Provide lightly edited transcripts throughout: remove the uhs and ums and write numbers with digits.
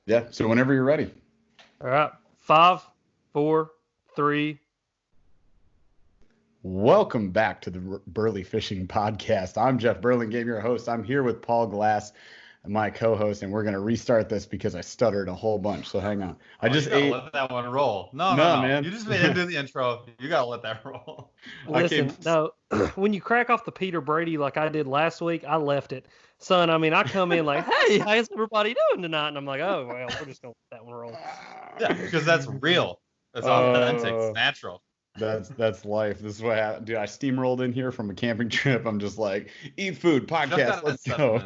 Yeah, so whenever you're ready. All right. 5, 4, 3. Welcome back to the Burly Fishing Podcast. I'm Jeff Burlingame, your host. I'm here with Paul Glass, my co-host, and we're going to restart this because I stuttered a whole bunch. So hang on. I just ate. Let that one roll. No, man. You just made him do the intro. You got to let that roll. Listen, no, when you crack off the Peter Brady like I did last week, I left it. Son, I mean, I come in like, hey, how's everybody doing tonight? And I'm like, oh, well, we're just going to let that one roll. Yeah, because that's real. That's authentic. It's natural. That's life. This is what happened. Dude, I steamrolled in here from a camping trip. I'm just like, eat food, podcast, let's go.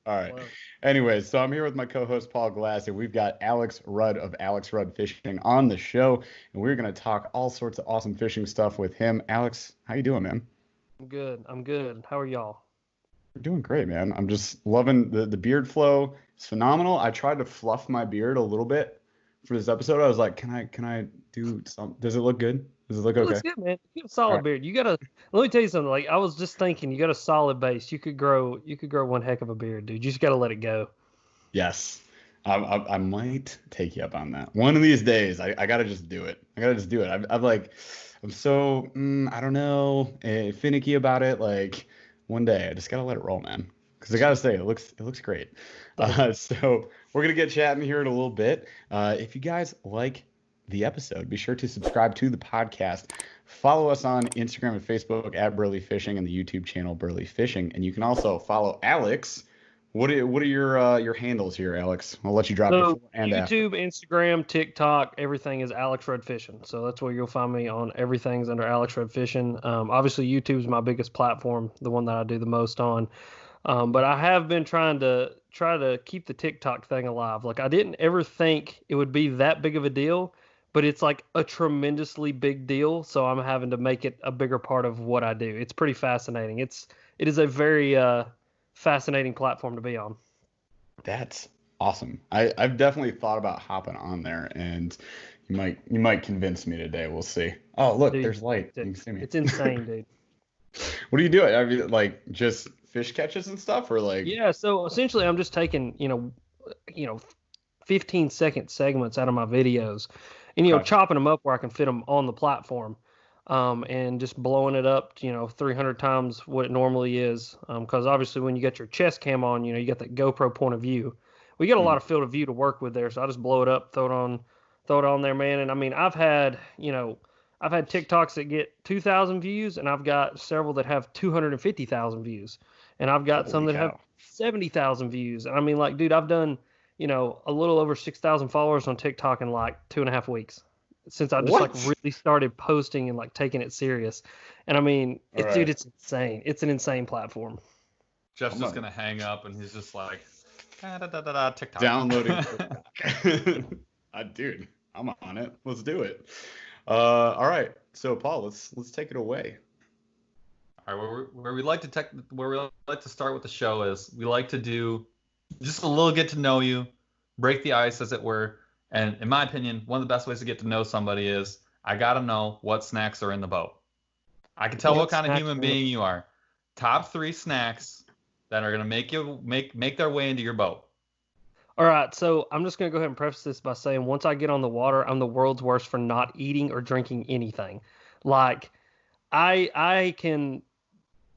All right. Wow. Anyways, so I'm here with my co-host Paul Glass, and we've got Alex Rudd of Alex Rudd Fishing on the show, and we're going to talk all sorts of awesome fishing stuff with him. Alex, how you doing, man? I'm good. How are y'all? We're doing great, man. I'm just loving the beard flow. It's phenomenal. I tried to fluff my beard a little bit for this episode. I was like, can I do some? Does it look good? Does it look okay? It looks good, man. You have a solid beard. You gotta. Let me tell you something. Like I was just thinking, you got a solid base. You could grow one heck of a beard, dude. You just gotta let it go. Yes, I might take you up on that. One of these days, I gotta just do it. I'm so I don't know, finicky about it. Like one day, I just gotta let it roll, man. Because I gotta say, it looks great. So we're gonna get chatting here in a little bit. If you guys like the episode, be sure to subscribe to the podcast. Follow us on Instagram and Facebook at Burly Fishing and the YouTube channel Burly Fishing. And you can also follow Alex. What are your handles here, Alex? I'll let you drop it before and YouTube, after. Instagram, TikTok, everything is Alex Rudd Fishing. So that's where you'll find me on everything's under Alex Rudd Fishing. Obviously YouTube is my biggest platform, the one that I do the most on. But I have been trying to keep the TikTok thing alive. Like I didn't ever think it would be that big of a deal, but it's like a tremendously big deal. So I'm having to make it a bigger part of what I do. It's pretty fascinating. It is a very fascinating platform to be on. That's awesome. I've definitely thought about hopping on there, and you might convince me today. We'll see. Oh, look, dude, there's light. You can see me. It's insane, dude. What are you doing? I mean, like just fish catches and stuff, or like? Yeah. So essentially, I'm just taking 15-second segments out of my videos, and chopping them up where I can fit them on the platform. And just blowing it up, 300 times what it normally is. Because obviously when you got your chest cam on, you got that GoPro point of view. We got a lot of field of view to work with there, so I just blow it up, throw it on there, man. And I mean, I've had TikToks that get 2,000 views, and I've got several that have 250,000 views, and I've got some that have 70,000 views. And I mean, like, dude, I've done, a little over 6,000 followers on TikTok in like 2.5 weeks. Since I just really started posting and like taking it serious. And I mean, dude, it's insane. It's an insane platform. Jeff's just going to hang up and he's just like, TikTok. Downloading. Dude, I'm on it. Let's do it. All right. So Paul, let's take it away. All right. Where we like to start with the show is we like to do just a little get to know you, break the ice as it were. And in my opinion, one of the best ways to get to know somebody is I got to know what snacks are in the boat. I can tell what kind of human being you are. Top 3 snacks that are going to make their way into your boat. All right. So I'm just going to go ahead and preface this by saying once I get on the water, I'm the world's worst for not eating or drinking anything. Like I can,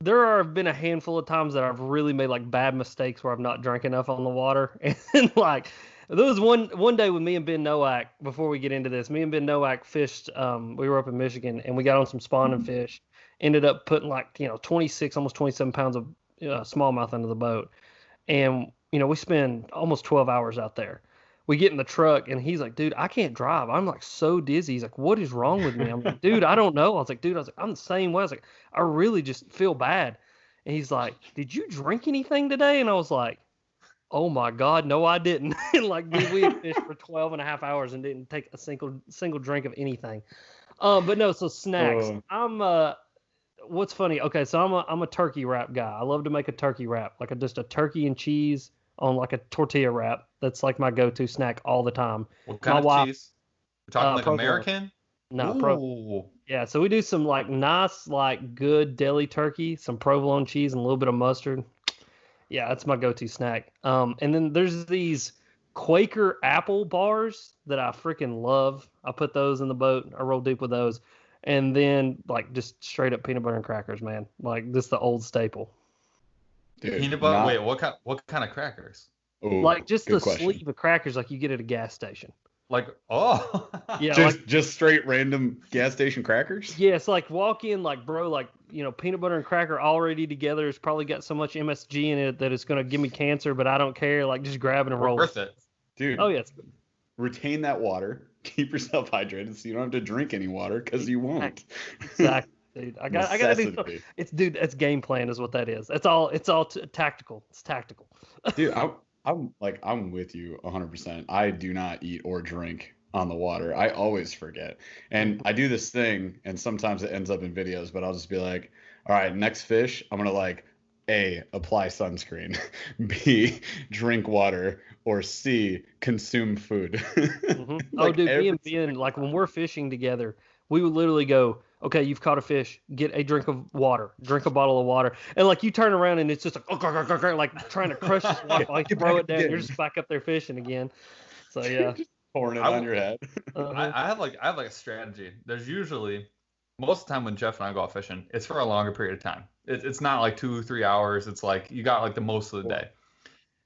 there have been a handful of times that I've really made like bad mistakes where I've not drank enough on the water. And like, there was one day with me and Ben Nowak, before we get into this, me and Ben Nowak fished, we were up in Michigan, and we got on some spawning fish, ended up putting like, 26, almost 27 pounds of smallmouth into the boat. And, we spend almost 12 hours out there. We get in the truck, and he's like, dude, I can't drive. I'm like so dizzy. He's like, what is wrong with me? I'm like, dude, I don't know. I was like, I'm the same way. I was like, I really just feel bad. And he's like, did you drink anything today? And I was like, oh my God, no, I didn't. Like, dude, we had fished for 12 and a half hours and didn't take a single drink of anything. But no, so snacks. What's funny? Okay, so I'm a turkey wrap guy. I love to make a turkey wrap, like just a turkey and cheese on like a tortilla wrap. That's like my go-to snack all the time. What kind of cheese? We're talking like American? No, pro. Yeah, so we do some like nice, like good deli turkey, some provolone cheese, and a little bit of mustard. Yeah, that's my go-to snack. And then there's these Quaker apple bars that I freaking love. I put those in the boat. I roll deep with those. And then like just straight up peanut butter and crackers, man. Like this the old staple. Dude, peanut butter. Wait, what kind of crackers? Oh, like just the question. sleeve of crackers like you get at a gas station. Like yeah, just straight random gas station crackers. Yeah, it's like walk in like bro, like peanut butter and cracker already together. It's probably got so much MSG in it that it's gonna give me cancer, but I don't care. Like just grab it and roll. Worth it, dude. Oh yeah. Retain that water. Keep yourself hydrated so you don't have to drink any water because you won't. Exactly. Dude, I gotta do something. It's game plan is what that is. It's all tactical. It's tactical. Dude, I'm with you 100%. I do not eat or drink on the water. I always forget. And I do this thing, and sometimes it ends up in videos, but I'll just be like, all right, next fish, I'm going to like, A, apply sunscreen, B, drink water, or C, consume food. Mm-hmm. Like dude, me and Ben, like when we're fishing together, we would literally go, okay, you've caught a fish, get a drink of water, drink a bottle of water. And like you turn around and it's just like trying to crush this water, like throw it down, you're just back up there fishing again. So yeah. Just pouring it on your head. I have like a strategy. There's usually most of the time when Jeff and I go out fishing, it's for a longer period of time. It's not like 2 or 3 hours. It's like you got like the most of the day.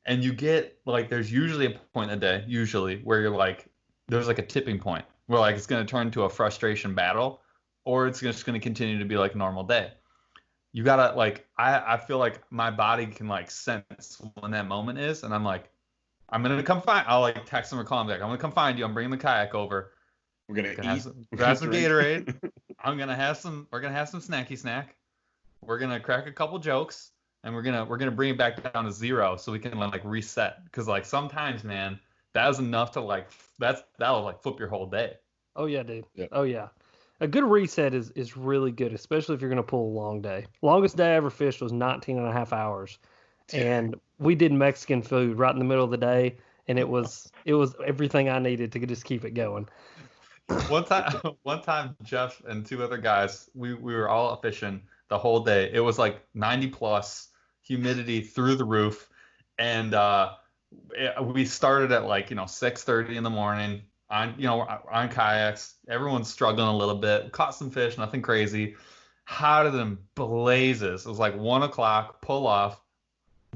And you get like there's usually a point in the day, usually, where you're like there's like a tipping point where like it's gonna turn into a frustration battle. Or it's just going to continue to be like a normal day. You got to like, I feel like my body can like sense when that moment is. And I'm like, I'm going to come I'll like text them or call them back. I'm going to come find you. I'm bringing the kayak over. We're going to have some Gatorade. we're going to have some snacky snack. We're going to crack a couple jokes and we're going to bring it back down to 0 so we can like reset. Cause like sometimes, man, that is enough to like, that'll like flip your whole day. Oh yeah, dude. Yep. Oh yeah. A good reset is really good, especially if you're going to pull a long day. Longest day I ever fished was 19 and a half hours. And we did Mexican food right in the middle of the day. And it was everything I needed to just keep it going. One time, Jeff and 2 other guys, we were all out fishing the whole day. It was like 90 plus, humidity through the roof. And we started at like, 6:30 in the morning. On kayaks, everyone's struggling a little bit. Caught some fish, nothing crazy. Hotter than blazes. It was like 1 o'clock. Pull off.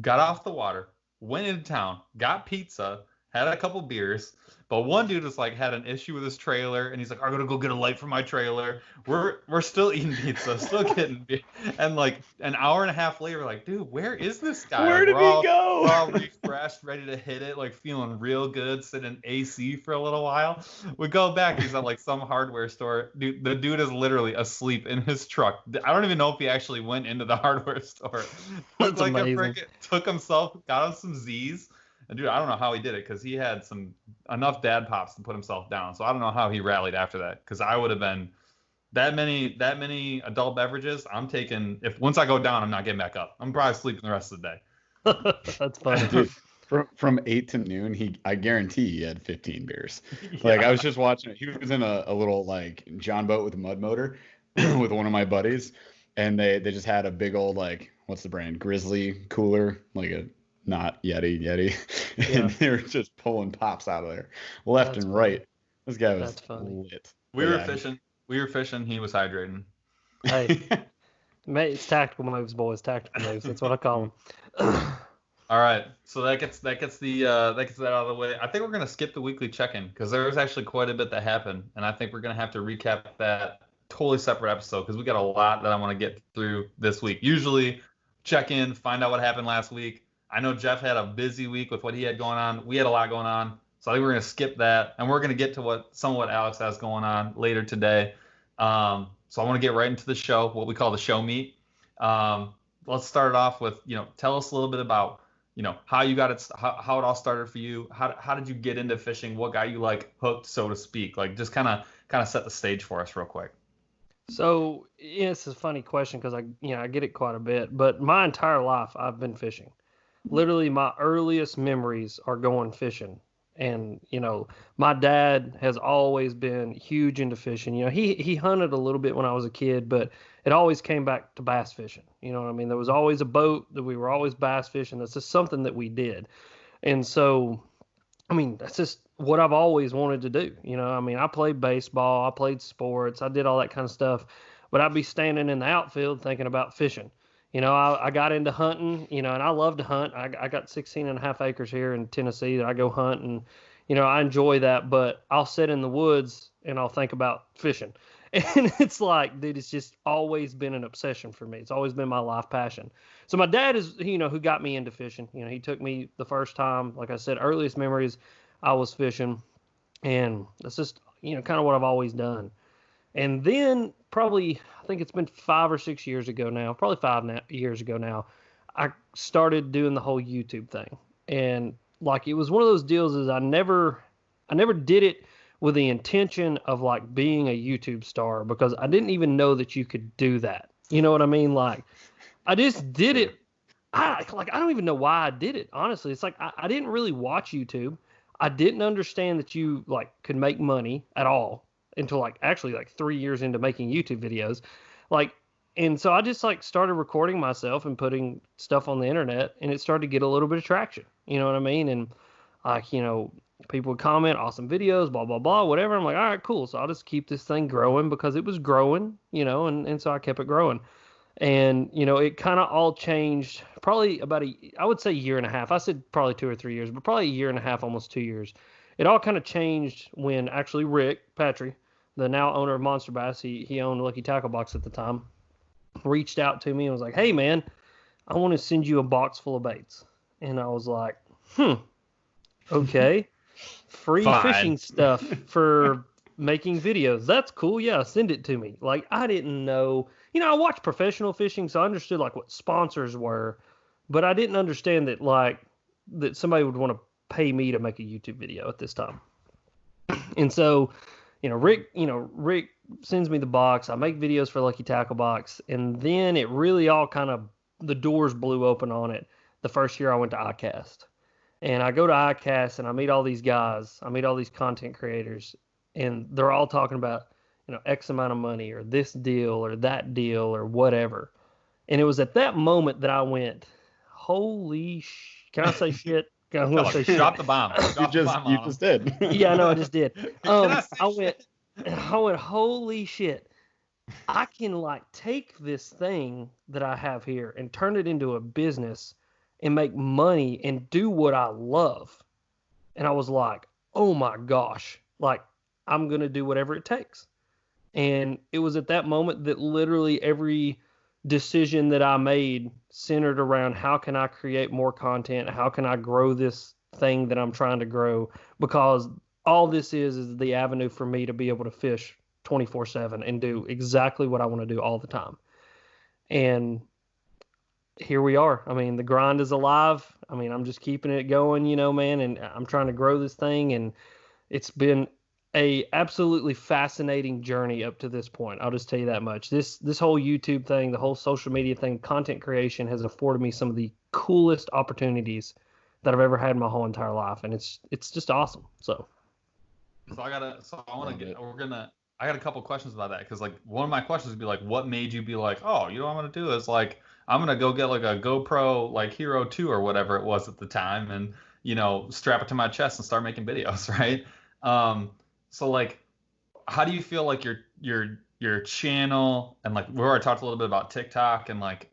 Got off the water. Went into town. Got pizza. Had a couple beers. But one dude was like had an issue with his trailer, and he's like, "I'm gonna go get a light for my trailer." We're still eating pizza, still getting beer, and like an hour and a half later, we're like, "Dude, where is this guy? Where did he go?" We're all refreshed, ready to hit it, like feeling real good, sitting in AC for a little while. We go back, he's at like some hardware store. Dude, the dude is literally asleep in his truck. I don't even know if he actually went into the hardware store. That's like amazing. Took himself, got him some Z's. And dude, I don't know how he did it because he had enough dad pops to put himself down. So I don't know how he rallied after that because I would have been that many adult beverages. I'm taking once I go down, I'm not getting back up. I'm probably sleeping the rest of the day. That's funny. Dude, from 8 to noon, I guarantee he had 15 beers. Like I was just watching. He was in a little like John boat with a mud motor with one of my buddies, and they just had a big old like what's the brand Grizzly cooler like a. Not Yeti, and they were just pulling pops out of there, left and right. This guy was lit. We were fishing. He was hydrating. Hey, mate, it's tactical moves, boys. Tactical moves. That's what I call them. All right, so that gets that out of the way. I think we're gonna skip the weekly check-in because there was actually quite a bit that happened, and I think we're gonna have to recap that totally separate episode because we got a lot that I want to get through this week. Usually, check in, find out what happened last week. I know Jeff had a busy week with what he had going on. We had a lot going on. So I think we're going to skip that. And we're going to get to some of what Alex has going on later today. So I want to get right into the show, what we call the show meet. Let's start it off with, tell us a little bit about, how you got it, how it all started for you. How did you get into fishing? What got you like hooked, so to speak? Like just kind of set the stage for us real quick. So it's a funny question because I get it quite a bit, but my entire life I've been fishing. Literally, my earliest memories are going fishing. And, my dad has always been huge into fishing. He hunted a little bit when I was a kid, but it always came back to bass fishing. You know what I mean? There was always a boat that we were always bass fishing. That's just something that we did. And so I mean, that's just what I've always wanted to do. You know, I mean, I played baseball, I played sports, I did all that kind of stuff, but I'd be standing in the outfield thinking about fishing. You know, I got into hunting, you know, and I love to hunt. I got 16 and a half acres here in Tennessee that I go hunt, and, you know, I enjoy that, but I'll sit in the woods and I'll think about fishing. And it's like, dude, it's just always been an obsession for me. It's always been my life passion. So my dad is, you know, who got me into fishing. You know, he took me the first time, like I said, earliest memories I was fishing, and that's just, you know, kind of what I've always done. And then probably, I think it's been 5 or 6 years ago now, probably 5 years ago now, I started doing the whole YouTube thing. And like, it was one of those deals is I never did it with the intention of like being a YouTube star, because I didn't even know that you could do that. You know what I mean? Like, I just did it. I don't even know why I did it. Honestly, it's like, I didn't really watch YouTube. I didn't understand that you like could make money at all until like actually like 3 years into making YouTube videos. Like, and so I just like started recording myself and putting stuff on the internet, and it started to get a little bit of traction. You know what I mean? And like, you know, people would comment, awesome videos, blah, blah, blah, whatever. I'm like, all right, cool. So I'll just keep this thing growing because it was growing, you know, and so I kept it growing. And, you know, it kind of all changed probably about I would say year and a half. I said probably 2 or 3 years, but probably a year and a half, almost 2 years. It all kind of changed when actually Rick Patry, the now owner of Monster Bass, he owned Lucky Tackle Box at the time, reached out to me and was like, hey, man, I want to send you a box full of baits. And I was like, okay. Free Fine. fishing stuff for making videos. That's cool. Yeah, send it to me. Like, I didn't know. You know, I watched professional fishing, so I understood like what sponsors were, but I didn't understand that like that somebody would want to pay me to make a YouTube video at this time. And so, Rick sends me the box. I make videos for Lucky Tackle Box, and then it really all kind of the doors blew open on it the first year I went to ICAST. And I go to ICAST and I meet all these guys. I meet all these content creators, and they're all talking about, you know, X amount of money or this deal or that deal or whatever. And it was at that moment that I went, holy can I say shit? I'm gonna say shit. Drop the bomb. You just did. Yeah, I know, I just did. I went, holy shit. I can like take this thing that I have here and turn it into a business and make money and do what I love. And I was like, oh my gosh, like I'm going to do whatever it takes. And it was at that moment that literally every decision that I made centered around how can I create more content? How can I grow this thing that I'm trying to grow? Because all this is the avenue for me to be able to fish 24/7 and do exactly what I want to do all the time. And here we are. I mean, the grind is alive. I mean, I'm just keeping it going, you know, man, and I'm trying to grow this thing, and it's been a absolutely fascinating journey up to this point. I'll just tell you that much. This whole YouTube thing, the whole social media thing, content creation has afforded me some of the coolest opportunities that I've ever had in my whole entire life, and it's just awesome. I got a couple questions about that, because like one of my questions would be like, what made you be like, oh, you know what I'm gonna do is like I'm gonna go get like a GoPro like Hero 2 or whatever it was at the time, and you know, strap it to my chest and start making videos, right? So like, how do you feel like your channel, and like we already talked a little bit about TikTok, and like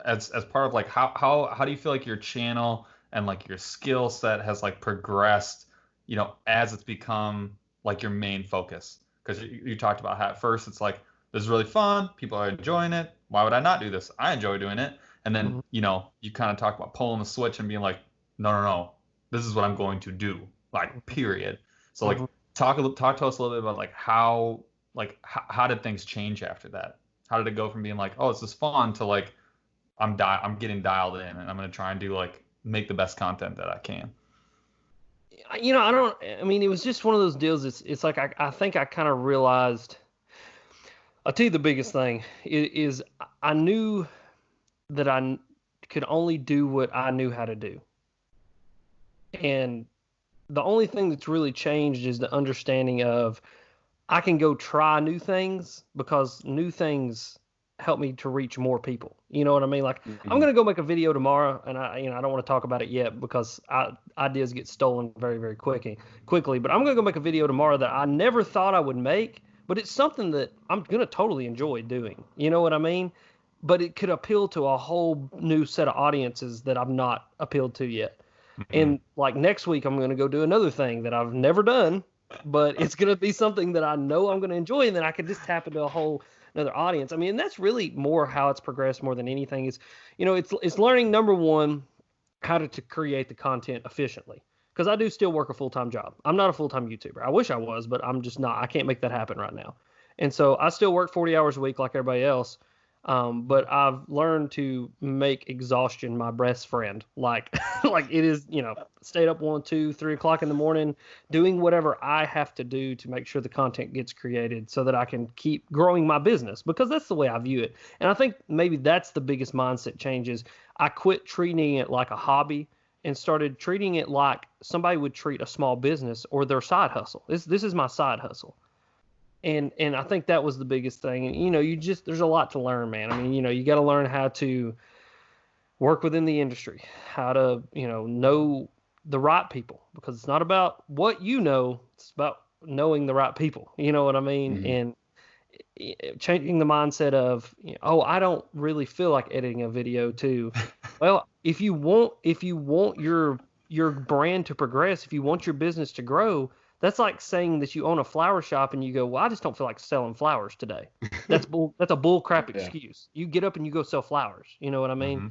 as part of like how do you feel like your channel and like your skill set has like progressed, you know, as it's become like your main focus? Because you talked about how at first it's like, this is really fun, people are enjoying it, why would I not do this? I enjoy doing it. And then, you know, you kind of talk about pulling the switch and being like, no, this is what I'm going to do, like, period. So like, talk to us a little bit about like how did things change after that? How did it go from being like, oh, this is fun, to like, I'm getting dialed in and I'm going to try and do like, make the best content that I can? You know, I mean, it was just one of those deals. It's like, I think I kind of realized, I'll tell you the biggest thing is I knew that I could only do what I knew how to do. And the only thing that's really changed is the understanding of I can go try new things, because new things help me to reach more people. You know what I mean? Like Mm-hmm. I'm gonna go make a video tomorrow, and I don't want to talk about it yet because ideas get stolen very, very quickly. But I'm gonna go make a video tomorrow that I never thought I would make, but it's something that I'm gonna totally enjoy doing. You know what I mean? But it could appeal to a whole new set of audiences that I've not appealed to yet. And like next week, I'm going to go do another thing that I've never done, but it's going to be something that I know I'm going to enjoy. And then I could just tap into a whole another audience. I mean, that's really more how it's progressed more than anything is, it's learning, number one, how to create the content efficiently. Because I do still work a full-time job. I'm not a full-time YouTuber. I wish I was, but I'm just not. I can't make that happen right now. And so I still work 40 hours a week like everybody else. But I've learned to make exhaustion my best friend. Like it is, stayed up 1, 2, 3 o'clock in the morning, doing whatever I have to do to make sure the content gets created so that I can keep growing my business, because that's the way I view it. And I think maybe that's the biggest mindset change is I quit treating it like a hobby and started treating it like somebody would treat a small business or their side hustle. This is my side hustle. And I think that was the biggest thing. And, there's a lot to learn, man. I mean, you got to learn how to work within the industry, how to, know the right people, because it's not about what it's about knowing the right people. You know what I mean? Mm-hmm. And changing the mindset of, I don't really feel like editing a video too. Well, if you want your brand to progress, if you want your business to grow, that's like saying that you own a flower shop and you go, well, I just don't feel like selling flowers today. That's a bull crap excuse. You get up and you go sell flowers. You know what I mean? Mm-hmm.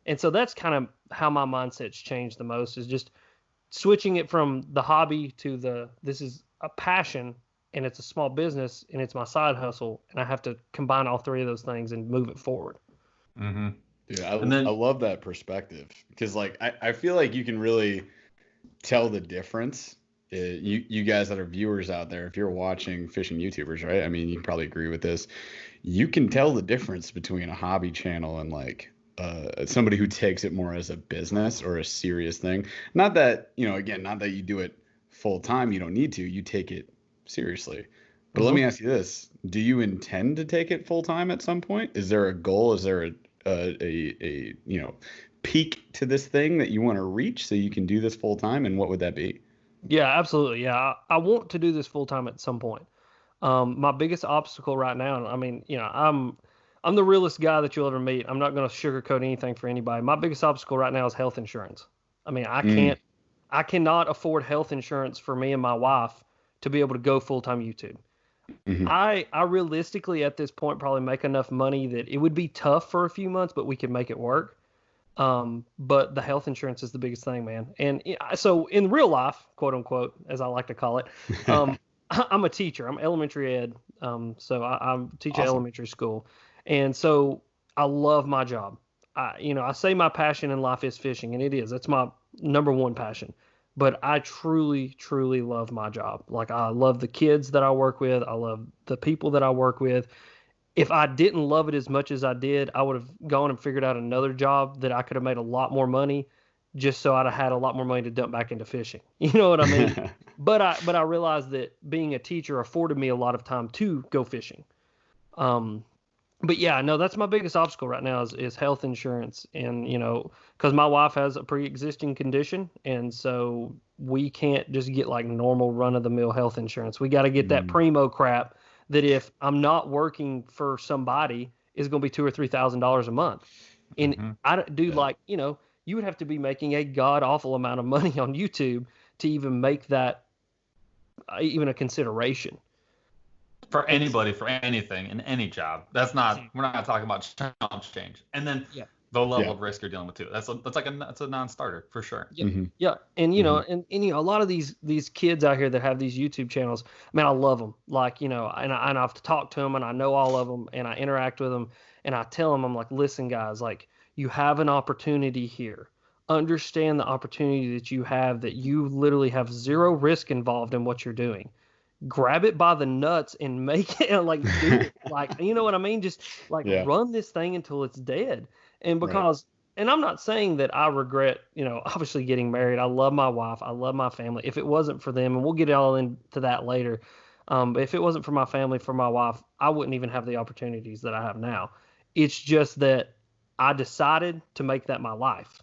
And so that's kind of how my mindset's changed the most, is just switching it from the hobby to this is a passion and it's a small business and it's my side hustle. And I have to combine all three of those things and move it forward. Mm-hmm. Dude, I love that perspective, because I feel like you can really tell the difference. You guys that are viewers out there, if you're watching fishing YouTubers, right? I mean, you can probably agree with this. You can tell the difference between a hobby channel and like somebody who takes it more as a business or a serious thing. Not that, again, not that you do it full time. You don't need to. You take it seriously. But let me ask you this: do you intend to take it full time at some point? Is there a goal? Is there a peak to this thing that you want to reach so you can do this full time? And what would that be? Yeah, absolutely. Yeah, I want to do this full time at some point. My biggest obstacle right now, I mean, I'm the realest guy that you'll ever meet. I'm not going to sugarcoat anything for anybody. My biggest obstacle right now is health insurance. I mean, I cannot afford health insurance for me and my wife to be able to go full time YouTube. Mm-hmm. I realistically at this point probably make enough money that it would be tough for a few months, but we could make it work. But the health insurance is the biggest thing, man. And so in real life, quote unquote, as I like to call it, I'm a teacher. I'm elementary ed. So I teach at elementary school. And so I love my job. I say my passion in life is fishing, and it is. That's my number one passion. But I truly, truly love my job. Like, I love the kids that I work with. I love the people that I work with. If I didn't love it as much as I did, I would have gone and figured out another job that I could have made a lot more money, just so I'd have had a lot more money to dump back into fishing. You know what I mean? But I realized that being a teacher afforded me a lot of time to go fishing. But yeah, no, that's my biggest obstacle right now is health insurance. And, because my wife has a pre-existing condition. And so we can't just get like normal run-of-the-mill health insurance. We got to get that primo crap that if I'm not working for somebody is going to be $2,000 or $3,000 a month. And you would have to be making a god awful amount of money on YouTube to even make that even a consideration. For anybody, for anything, in any job. We're not talking about challenge change. And then the level of risk you're dealing with too. That's a non-starter for sure. Yeah. Mm-hmm. Yeah. And, and a lot of these kids out here that have these YouTube channels, man, I love them. Like, and I've talked to them and I know all of them and I interact with them and I tell them, I'm like, listen, guys, like, you have an opportunity here. Understand the opportunity that you have, that you literally have zero risk involved in what you're doing. Grab it by the nuts and make it like do it. Like, you know what I mean? Just like run this thing until it's dead. And because, and I'm not saying that I regret, obviously getting married. I love my wife. I love my family. If it wasn't for them, and we'll get all into that later. But if it wasn't for my family, for my wife, I wouldn't even have the opportunities that I have now. It's just that I decided to make that my life.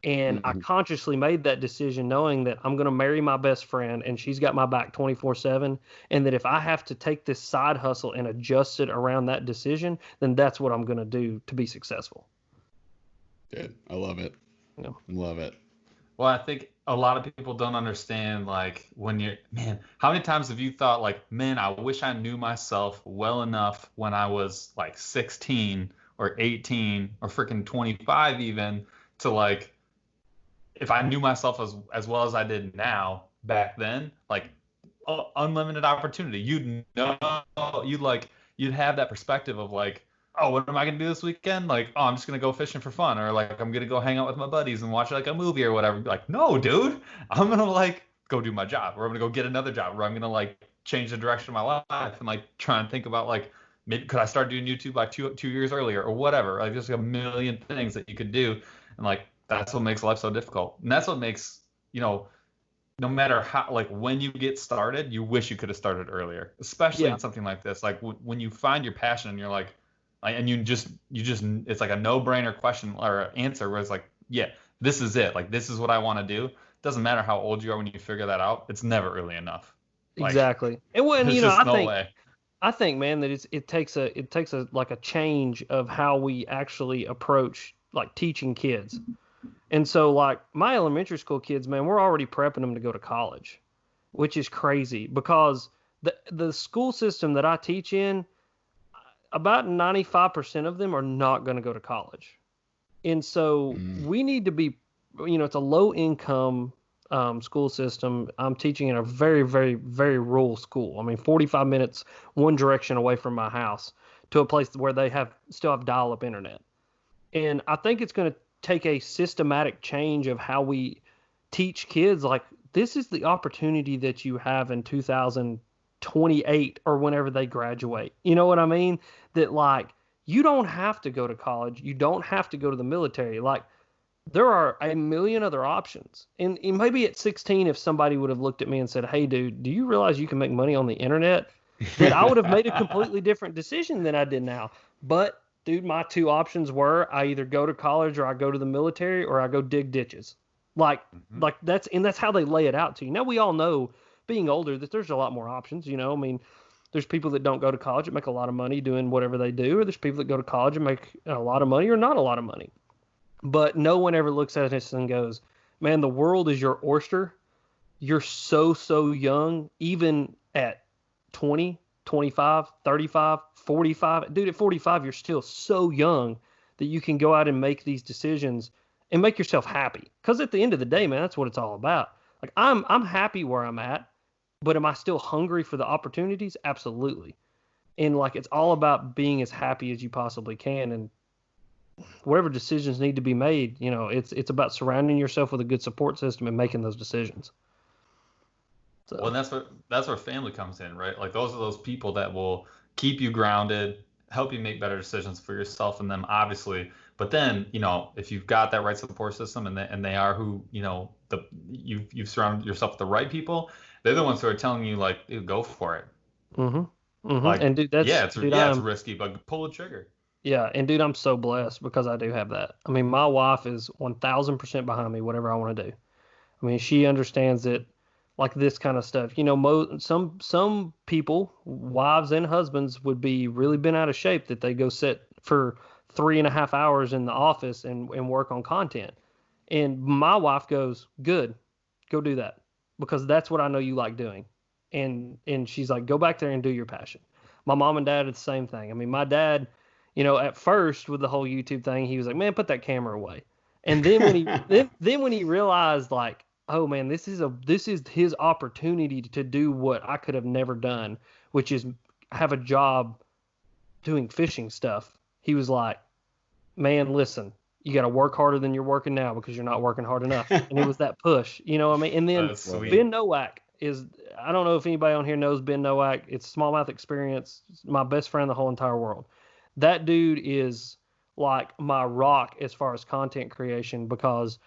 And I Mhm. consciously made that decision knowing that I'm going to marry my best friend and she's got my back 24/7. And that if I have to take this side hustle and adjust it around that decision, then that's what I'm going to do to be successful. Dude, I love it. Yeah. Love it. Well, I think a lot of people don't understand, like, man, how many times have you thought, like, man, I wish I knew myself well enough when I was like 16 or 18 or freaking 25 even to, like, if I knew myself as well as I did now back then, like, unlimited opportunity. You'd know, you'd have that perspective of, like, oh, what am I gonna do this weekend? Like, oh, I'm just gonna go fishing for fun, or like I'm gonna go hang out with my buddies and watch like a movie or whatever. Be like, no, dude, I'm gonna like go do my job, or I'm gonna go get another job, or I'm gonna like change the direction of my life and like try and think about like maybe could I start doing YouTube like two years earlier or whatever. Like there's like a million things that you could do, and like that's what makes life so difficult, and that's what makes no matter how, like when you get started, you wish you could have started earlier, especially in something like this. Like when you find your passion and you're like, and you just, it's like a no-brainer question or answer where it's like, yeah, this is it. Like, this is what I want to do. Doesn't matter how old you are when you figure that out. It's never early enough. Like, exactly. And when, there's just no way. I think, man, that it takes a like a change of how we actually approach like teaching kids. And so, like, my elementary school kids, man, we're already prepping them to go to college, which is crazy because the school system that I teach in, about 95% of them are not going to go to college. And so we need to be, it's a low income school system. I'm teaching in a very, very, very rural school. I mean, 45 minutes one direction away from my house to a place where they still have dial-up internet. And I think it's going to take a systematic change of how we teach kids. Like, this is the opportunity that you have in 2028 or whenever they graduate. You know what I mean? That, like, you don't have to go to college. You don't have to go to the military. Like, there are a million other options. And maybe at 16, if somebody would have looked at me and said, hey, dude, do you realize you can make money on the internet? That I would have made a completely different decision than I did now. But dude, my two options were I either go to college or I go to the military or I go dig ditches. Like that's how they lay it out to you. Now we all know, being older, that there's a lot more options. I mean, there's people that don't go to college that make a lot of money doing whatever they do, or there's people that go to college and make a lot of money or not a lot of money. But no one ever looks at us and goes, man, the world is your oyster. You're so young, even at 20, 25, 35, 45. Dude, at 45, you're still so young that you can go out and make these decisions and make yourself happy. Because at the end of the day, man, that's what it's all about. Like, I'm happy where I'm at, but am I still hungry for the opportunities? Absolutely. And, like, it's all about being as happy as you possibly can. And whatever decisions need to be made, it's about surrounding yourself with a good support system and making those decisions. So. Well, and that's where family comes in, right? Like, those are those people that will keep you grounded, help you make better decisions for yourself and them, obviously. But then, if you've got that right support system and they are who, you've surrounded yourself with the right people, they're the ones who are telling you, like, dude, go for it. Mm-hmm. Like, and dude, it's risky, but pull the trigger. Yeah, and dude, I'm so blessed because I do have that. I mean, my wife is 1,000% behind me, whatever I want to do. I mean, she understands it. Like, this kind of stuff, some people, wives and husbands, would be really bent out of shape that they go sit for 3.5 hours in the office and work on content. And my wife goes, good, go do that, because that's what I know you like doing. And she's like, go back there and do your passion. My mom and dad are the same thing. I mean, my dad, at first with the whole YouTube thing, he was like, man, put that camera away. And then when he when he realized, like, oh man, this is his opportunity to do what I could have never done, which is have a job doing fishing stuff. He was like, man, listen, you got to work harder than you're working now because you're not working hard enough. And it was that push, you know what I mean? And then Ben Nowak I don't know if anybody on here knows Ben Nowak. It's Smallmouth Experience. It's my best friend in the whole entire world. That dude is like my rock as far as content creation, because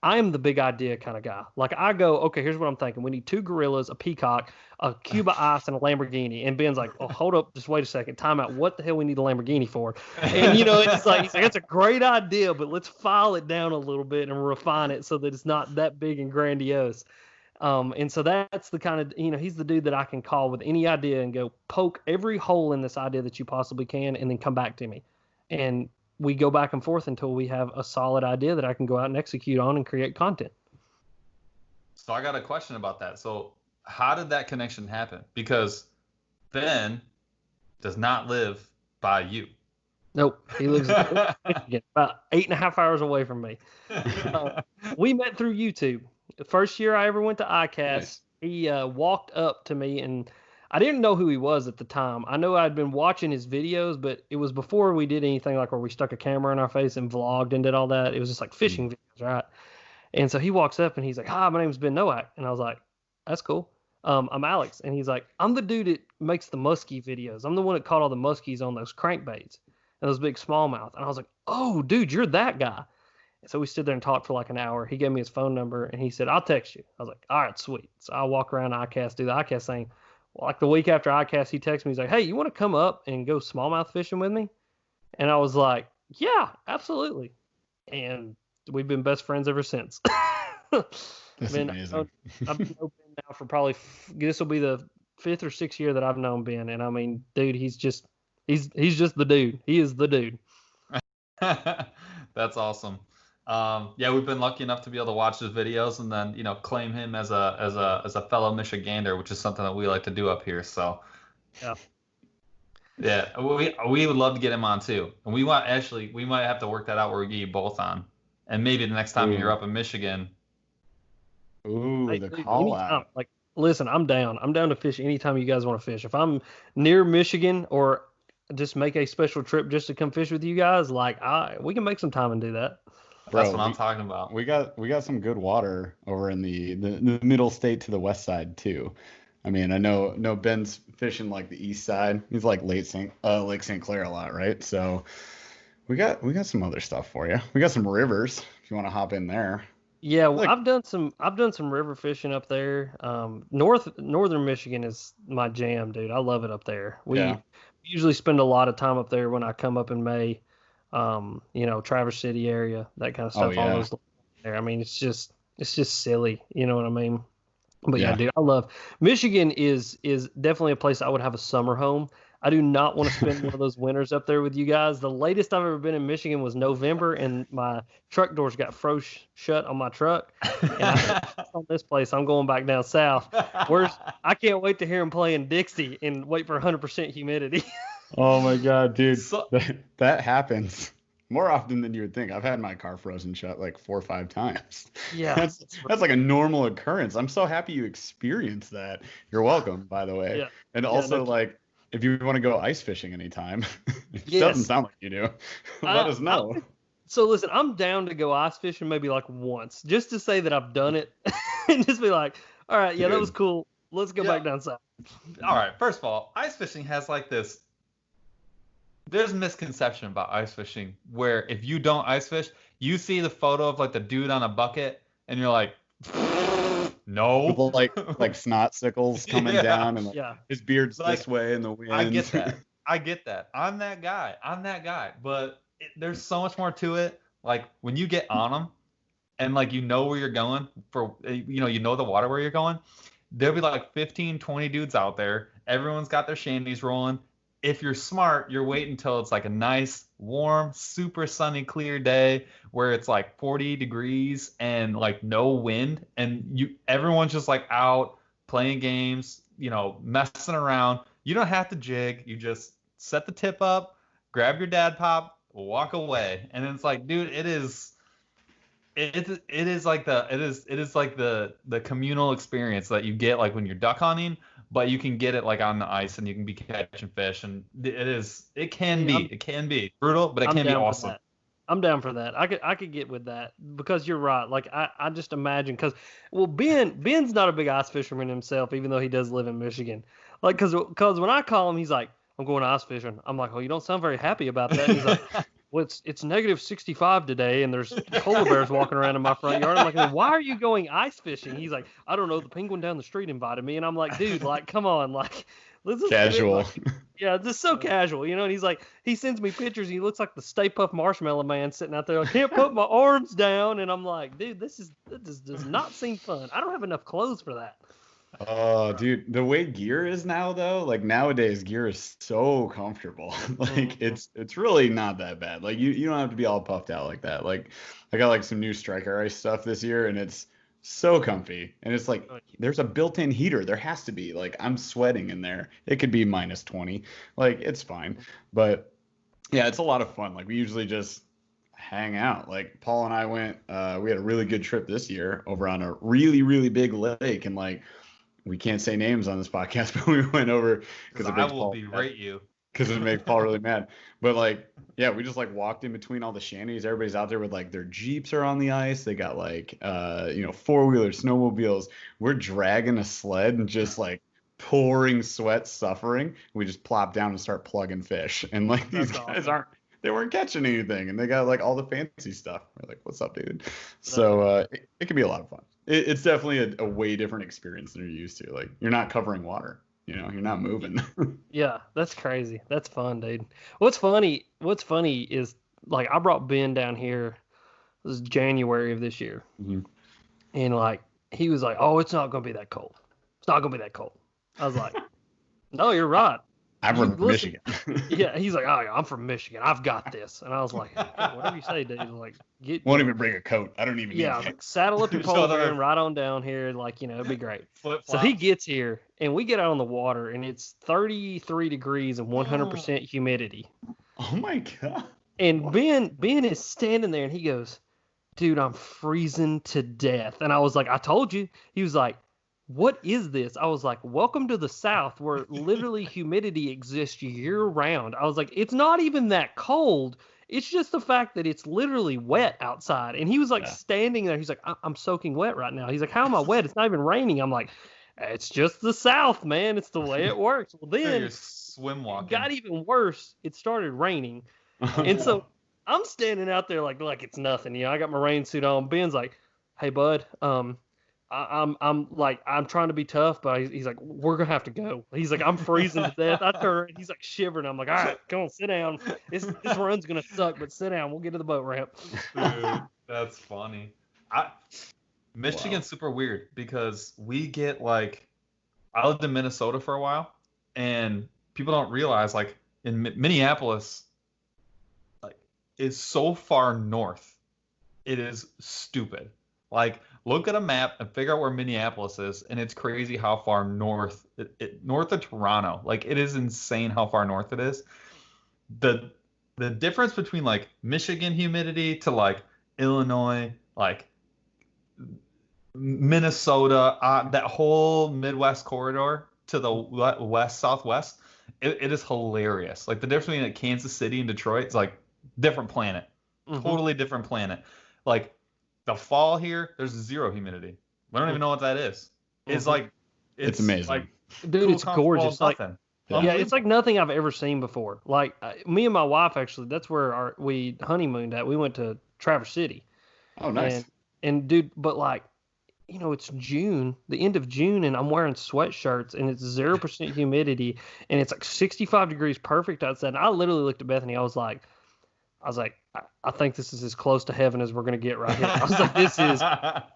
I am the big idea kind of guy. Like I go, okay, here's what I'm thinking. We need 2 gorillas, a peacock, a cube of ice, and a Lamborghini. And Ben's like, oh, hold up, just wait a second. Time out. What the hell we need a Lamborghini for? And it's like, he's like, that's a great idea, but let's file it down a little bit and refine it so that it's not that big and grandiose. And so that's the kind of, he's the dude that I can call with any idea and go poke every hole in this idea that you possibly can, and then come back to me. And we go back and forth until we have a solid idea that I can go out and execute on and create content. So I got a question about that. So how did that connection happen? Because Ben does not live by you. Nope. He lives in Michigan, about 8.5 hours away from me. We met through YouTube. The first year I ever went to ICAST, nice. He walked up to me, and I didn't know who he was at the time. I know I'd been watching his videos, but it was before we did anything like where we stuck a camera in our face and vlogged and did all that. It was just like fishing videos, right? And so he walks up and he's like, "Hi, my name's Ben Nowak." And I was like, "That's cool. I'm Alex." And he's like, "I'm the dude that makes the muskie videos. I'm the one that caught all the muskies on those crankbaits and those big smallmouth." And I was like, "Oh, dude, you're that guy." And so we stood there and talked for like an hour. He gave me his phone number and he said, "I'll text you." I was like, "All right, sweet." So I walk around ICAST, do the ICAST thing. Well, like the week after ICAST, he texted me. He's like, "Hey, you want to come up and go smallmouth fishing with me?" And I was like, "Yeah, absolutely." And we've been best friends ever since. That's amazing. I've known Ben now for probably, this will be the 5th or 6th year that I've known Ben. And I mean, dude, he's just the dude. He is the dude. That's awesome. Yeah, we've been lucky enough to be able to watch his videos and then, claim him as a fellow Michigander, which is something that we like to do up here. So yeah, we would love to get him on too. And we might have to work that out where we get you both on. And maybe the next time you're up in Michigan. Ooh, hey, the call out. Like, listen, I'm down. I'm down to fish anytime you guys want to fish. If I'm near Michigan or just make a special trip just to come fish with you guys, like we can make some time and do that. Bro, that's what I'm talking about. We got some good water over in the middle state to the west side too. I mean, I know Ben's fishing like the east side. He's like Lake St. Clair a lot, right? So we got some other stuff for you. We got some rivers if you want to hop in there. Yeah, well, I've done some river fishing up there. Northern Michigan is my jam, dude. I love it up there. We usually spend a lot of time up there when I come up in May. Traverse City area, that kind of stuff. Oh, yeah. All those there. I mean, it's just silly. You know what I mean? But yeah, dude, I love Michigan. Is definitely a place I would have a summer home. I do not want to spend one of those winters up there with you guys. The latest I've ever been in Michigan was November, and my truck doors got froze shut on my truck. And on this place, I'm going back down south. I can't wait to hear them playing Dixie and wait for 100% humidity. Oh my God, dude, that happens more often than you would think. I've had my car frozen shut like 4 or 5 times. Yeah, that's like a normal occurrence. I'm so happy you experienced that. You're welcome, by the way. Yeah. And also, like, if you want to go ice fishing anytime, it doesn't sound like you do. Let us know. So listen, I'm down to go ice fishing maybe like once, just to say that I've done it, and just be like, all right, yeah, that was cool. Let's go back down south. All right. First of all, ice fishing has like this. There's a misconception about ice fishing where if you don't ice fish, you see the photo of like the dude on a bucket and you're like, no. With like snot sickles coming down and his beard's like, this way in the wind. I get that. I'm that guy. But there's so much more to it. Like when you get on them and like you know where you're going you know the water where you're going, there'll be like 15, 20 dudes out there. Everyone's got their shandies rolling. If you're smart, you're waiting until it's like a nice, warm, super sunny, clear day where it's like 40 degrees and like no wind, and everyone's just like out playing games, messing around. You don't have to jig. You just set the tip up, grab your dad pop, walk away, and it's like, dude, it is like the communal experience that you get like when you're duck hunting. But you can get it like on the ice and you can be catching fish, and it can be brutal, but it can be awesome. I'm down for that. I could get with that because you're right. Like I just imagine Ben's not a big ice fisherman himself, even though he does live in Michigan. Like because when I call him, he's like, "I'm going ice fishing." I'm like, "Oh, you don't sound very happy about that." He's like, well, it's negative 65 today, and there's polar bears walking around in my front yard. I'm like, why are you going ice fishing? He's like, I don't know. The penguin down the street invited me, and I'm like, dude, like, come on, like, let's just Casual. yeah, just so casual, And he's like, he sends me pictures. He looks like the Stay Puft Marshmallow Man sitting out there. I can't put my arms down, and I'm like, dude, this does not seem fun. I don't have enough clothes for that. Oh, dude, the way gear is now, though, like nowadays, gear is so comfortable. Like it's really not that bad. Like you don't have to be all puffed out like that. Like I got like some new Striker Ice stuff this year, and it's so comfy. And it's like there's a built-in heater. There has to be. Like I'm sweating in there. It could be minus 20. Like it's fine. But yeah, it's a lot of fun. Like we usually just hang out. Like Paul and I went. We had a really good trip this year over on a really, really big lake, and like. We can't say names on this podcast, but we went over because I will berate you because it makes Paul really mad. But like, yeah, we just like walked in between all the shanties. Everybody's out there with like their Jeeps are on the ice. They got like, 4-wheelers, snowmobiles. We're dragging a sled and just like pouring sweat, suffering. We just plop down and start plugging fish. And like these guys they weren't catching anything, and they got like all the fancy stuff. We're like, what's up, dude? So it can be a lot of fun. It's definitely a way different experience than you're used to. Like you're not covering water, you're not moving. Yeah, that's crazy. That's fun, dude. What's funny is like I brought Ben down here. It was January of this year, and like he was like, "Oh, it's not gonna be that cold. It's not gonna be that cold." I was like, "No, you're right. I'm from Michigan." Yeah, he's like, "Oh, I'm from Michigan. I've got this." And I was like, "Whatever you say, dude." Like, won't even bring a coat. I don't even. Yeah, like, saddle up your polar bear and ride on down here. Like, it'd be great. So he gets here, and we get out on the water, and it's 33 degrees and 100% humidity. Oh my god! And Ben is standing there, and he goes, "Dude, I'm freezing to death." And I was like, "I told you." He was like, "What is this?" I was like, "Welcome to the South, where literally humidity exists year round." I was like, "It's not even that cold. It's just the fact that it's literally wet outside." And he was like standing there. He's like, I'm soaking wet right now. He's like, "How am I wet? It's not even raining." I'm like, "It's just the South, man. It's the way it works." Well, then you're swim walking. It got even worse. It started raining. And so I'm standing out there like it's nothing. I got my rain suit on. Ben's like, "Hey, bud, I'm trying to be tough, but he's like, we're gonna have to go." He's like, "I'm freezing to death." I turn around, he's like shivering. I'm like, "All right, come on, sit down. This run's gonna suck, but sit down. We'll get to the boat ramp." Dude, that's funny. Michigan's super weird because we get like, I lived in Minnesota for a while, and people don't realize like in Minneapolis, like is so far north, it is stupid. Like, look at a map and figure out where Minneapolis is, and it's crazy how far north, north of Toronto. Like, it is insane how far north it is. The difference between like Michigan humidity to like Illinois, like Minnesota, that whole Midwest corridor to the west southwest, it is hilarious. Like the difference between like Kansas City and Detroit is like different planet, totally different planet. Like the fall here, there's zero humidity. We don't even know what that is. It's like it's amazing. Like, dude, cool, it's gorgeous. Like, yeah, it's like nothing I've ever seen before. Like me and my wife, actually, that's where we honeymooned at. We went to Traverse City. Oh, nice. And dude, but like, it's June, the end of June, and I'm wearing sweatshirts, and it's 0% humidity, and it's like 65 degrees perfect outside. And I literally looked at Bethany. I was like, I think this is as close to heaven as we're going to get right here. I was like, this is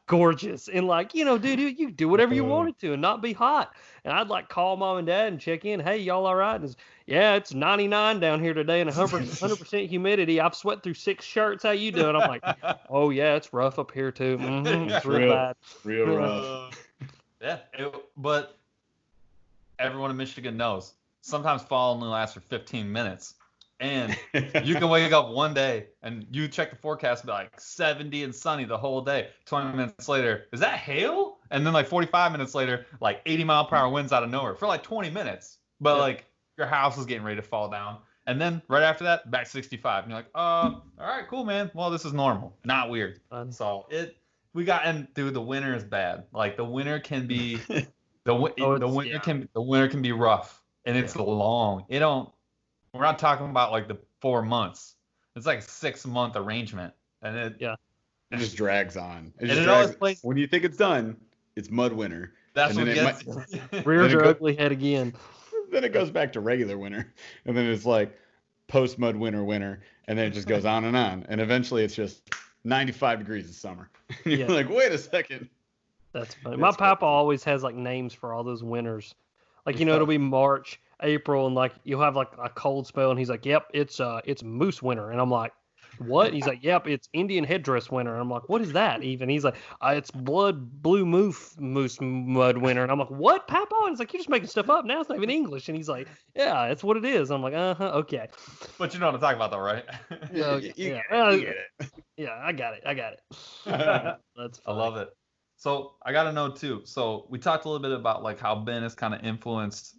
gorgeous. And like, dude, you do whatever you wanted to and not be hot. And I'd like call mom and dad and check in. "Hey, y'all all right?" And it's 99 down here today and 100% humidity. I've sweat through 6 shirts. How you doing? I'm like, "Oh yeah, it's rough up here too. It's real bad. Real rough." But everyone in Michigan knows sometimes fall only lasts for 15 minutes. And you can wake up one day and you check the forecast and be like 70 and sunny the whole day. 20 minutes later, is that hail? And then like 45 minutes later, like 80-mile-per-hour winds out of nowhere for like 20 minutes. But like your house is getting ready to fall down. And then right after that, back 65. And you're like, all right, cool, man. Well, this is normal. Not weird. So and dude, the winter is bad. Like the winter can be, the winter can be rough, and it's long. We're not talking about like the 4 months. It's like a 6-month arrangement, and it just drags on. It always plays. When you think it's done, it's mud winter. That's what gets rears your ugly head again. Then it goes back to regular winter, and then it's like post mud winter, and then it just goes on, and eventually it's just 95 degrees in summer. You're like, wait a second. That's funny. My papa always has like names for all those winters. Like, it'll be March, April, and like you'll have like a cold spell, and he's like, "Yep, it's moose winter," and I'm like, "What?" And he's like, "Yep, it's Indian headdress winter." And I'm like, "What is that even?" He's like, "It's blue moose mud winter," and I'm like, "What, Papa?" And he's like, "You're just making stuff up now. It's not even English." And he's like, "Yeah, that's what it is." I'm like, okay. But you know what I'm talking about, though, right? You get it. Yeah, I got it. That's funny. I love it. So I got to know too. So we talked a little bit about like how Ben has kind of influenced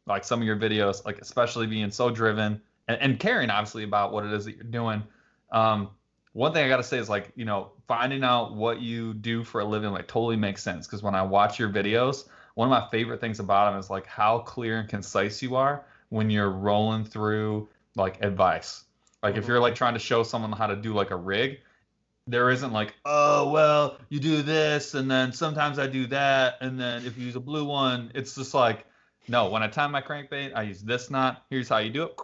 like some of your videos, like especially being so driven and caring obviously about what it is that you're doing. One thing I got to say is like, finding out what you do for a living like totally makes sense. Because when I watch your videos, one of my favorite things about them is like how clear and concise you are when you're rolling through like advice. Like if you're like trying to show someone how to do like a rig, there isn't like, oh, well, you do this, and then sometimes I do that, and then if you use a blue one, it's just like, no, when I time my crankbait, I use this knot, here's how you do it,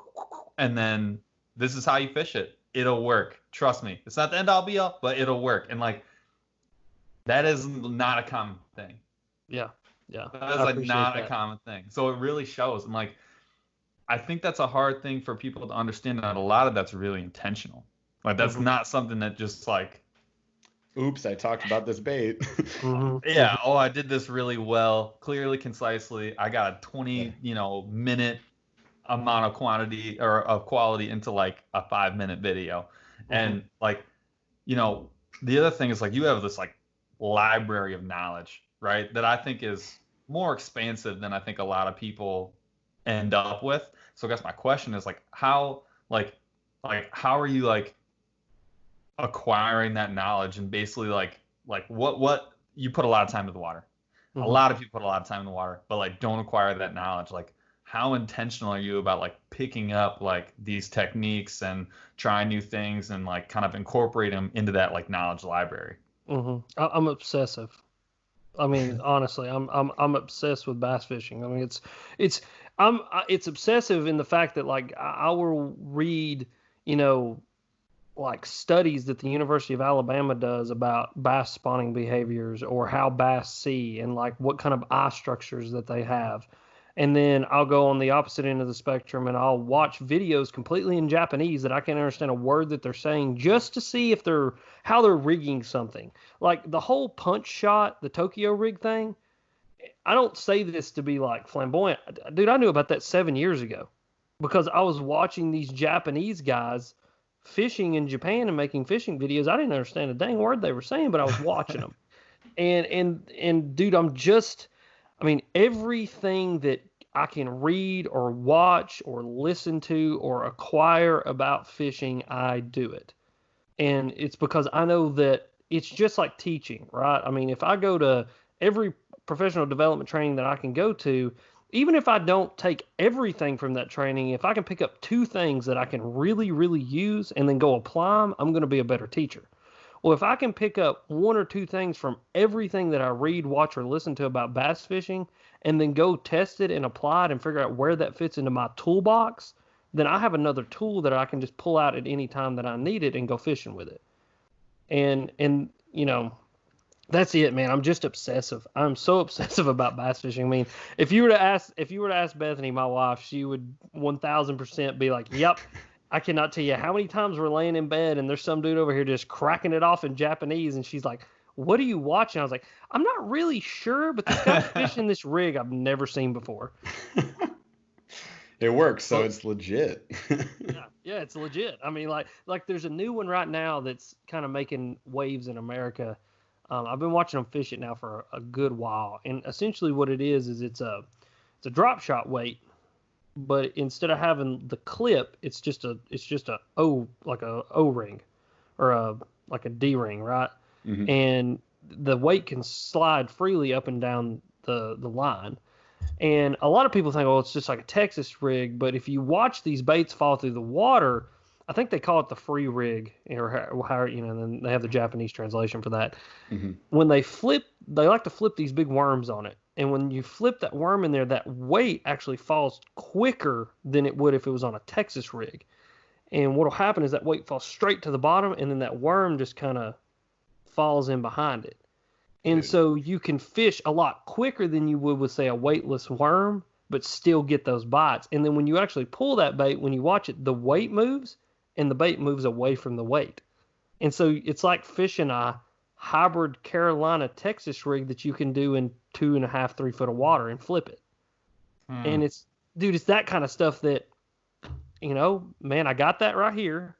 and then this is how you fish it. It'll work. Trust me. It's not the end all be all, but it'll work. And like, that is not a common thing. Yeah. That is like not a common thing. So it really shows. And like, I think that's a hard thing for people to understand, that a lot of that's really intentional. Like that's not something that just like, oops, I talked about this bait. Yeah. Oh, I did this really well, clearly, concisely. I got a 20, minute amount of quantity or of quality into like a 5-minute video. And like, the other thing is like, you have this like library of knowledge, right? That I think is more expansive than I think a lot of people end up with. So I guess my question is like, how are you like acquiring that knowledge, and basically like what you put a lot of time in the water. A lot of people put a lot of time in the water, but like don't acquire that knowledge. Like how intentional are you about like picking up like these techniques and trying new things and like kind of incorporate them into that like knowledge library? I'm obsessive. I mean, honestly, I'm obsessed with bass fishing. I mean, it's obsessive in the fact that like I will read, like studies that the University of Alabama does about bass spawning behaviors or how bass see and like what kind of eye structures that they have. And then I'll go on the opposite end of the spectrum and I'll watch videos completely in Japanese that I can't understand a word that they're saying just to see how they're rigging something. Like the whole punch shot, the Tokyo rig thing. I don't say this to be like flamboyant. Dude, I knew about that 7 years ago because I was watching these Japanese guys fishing in Japan and making fishing videos. I didn't understand a dang word they were saying, but I was watching them. And dude, everything that I can read or watch or listen to or acquire about fishing, I do it. And it's because I know that it's just like teaching, right? I mean, if I go to every professional development training that I can go to, even if I don't take everything from that training, if I can pick up 2 things that I can really, really use and then go apply them, I'm going to be a better teacher. Well, if I can pick up 1 or 2 things from everything that I read, watch, or listen to about bass fishing, and then go test it and apply it and figure out where that fits into my toolbox, then I have another tool that I can just pull out at any time that I need it and go fishing with it. And that's it, man. I'm just obsessive. I'm so obsessive about bass fishing. I mean, if you were to ask Bethany, my wife, she would 1000% be like, "Yep." I cannot tell you how many times we're laying in bed and there's some dude over here just cracking it off in Japanese, and she's like, "What are you watching?" I was like, "I'm not really sure, but this guy's fishing this rig I've never seen before." It works, so it's legit. Yeah, it's legit. I mean, like there's a new one right now that's kind of making waves in America. I've been watching them fish it now for a good while, and essentially what it is it's a drop shot weight, but instead of having the clip, it's just a O ring or like a D ring, right? And the weight can slide freely up and down the line. And a lot of people think, oh, it's just like a Texas rig, but if you watch these baits fall through the water, I think they call it the free rig, or how then they have the Japanese translation for that. Mm-hmm. When they like to flip these big worms on it. And when you flip that worm in there, that weight actually falls quicker than it would if it was on a Texas rig. And what'll happen is that weight falls straight to the bottom, and then that worm just kind of falls in behind it. And so you can fish a lot quicker than you would with, say, a weightless worm, but still get those bites. And then when you actually pull that bait, when you watch it, the weight moves, and the bait moves away from the weight. And so it's like fishing a hybrid Carolina Texas rig that you can do in 2.5, 3 foot of water and flip it. And it's that kind of stuff that, man, I got that right here.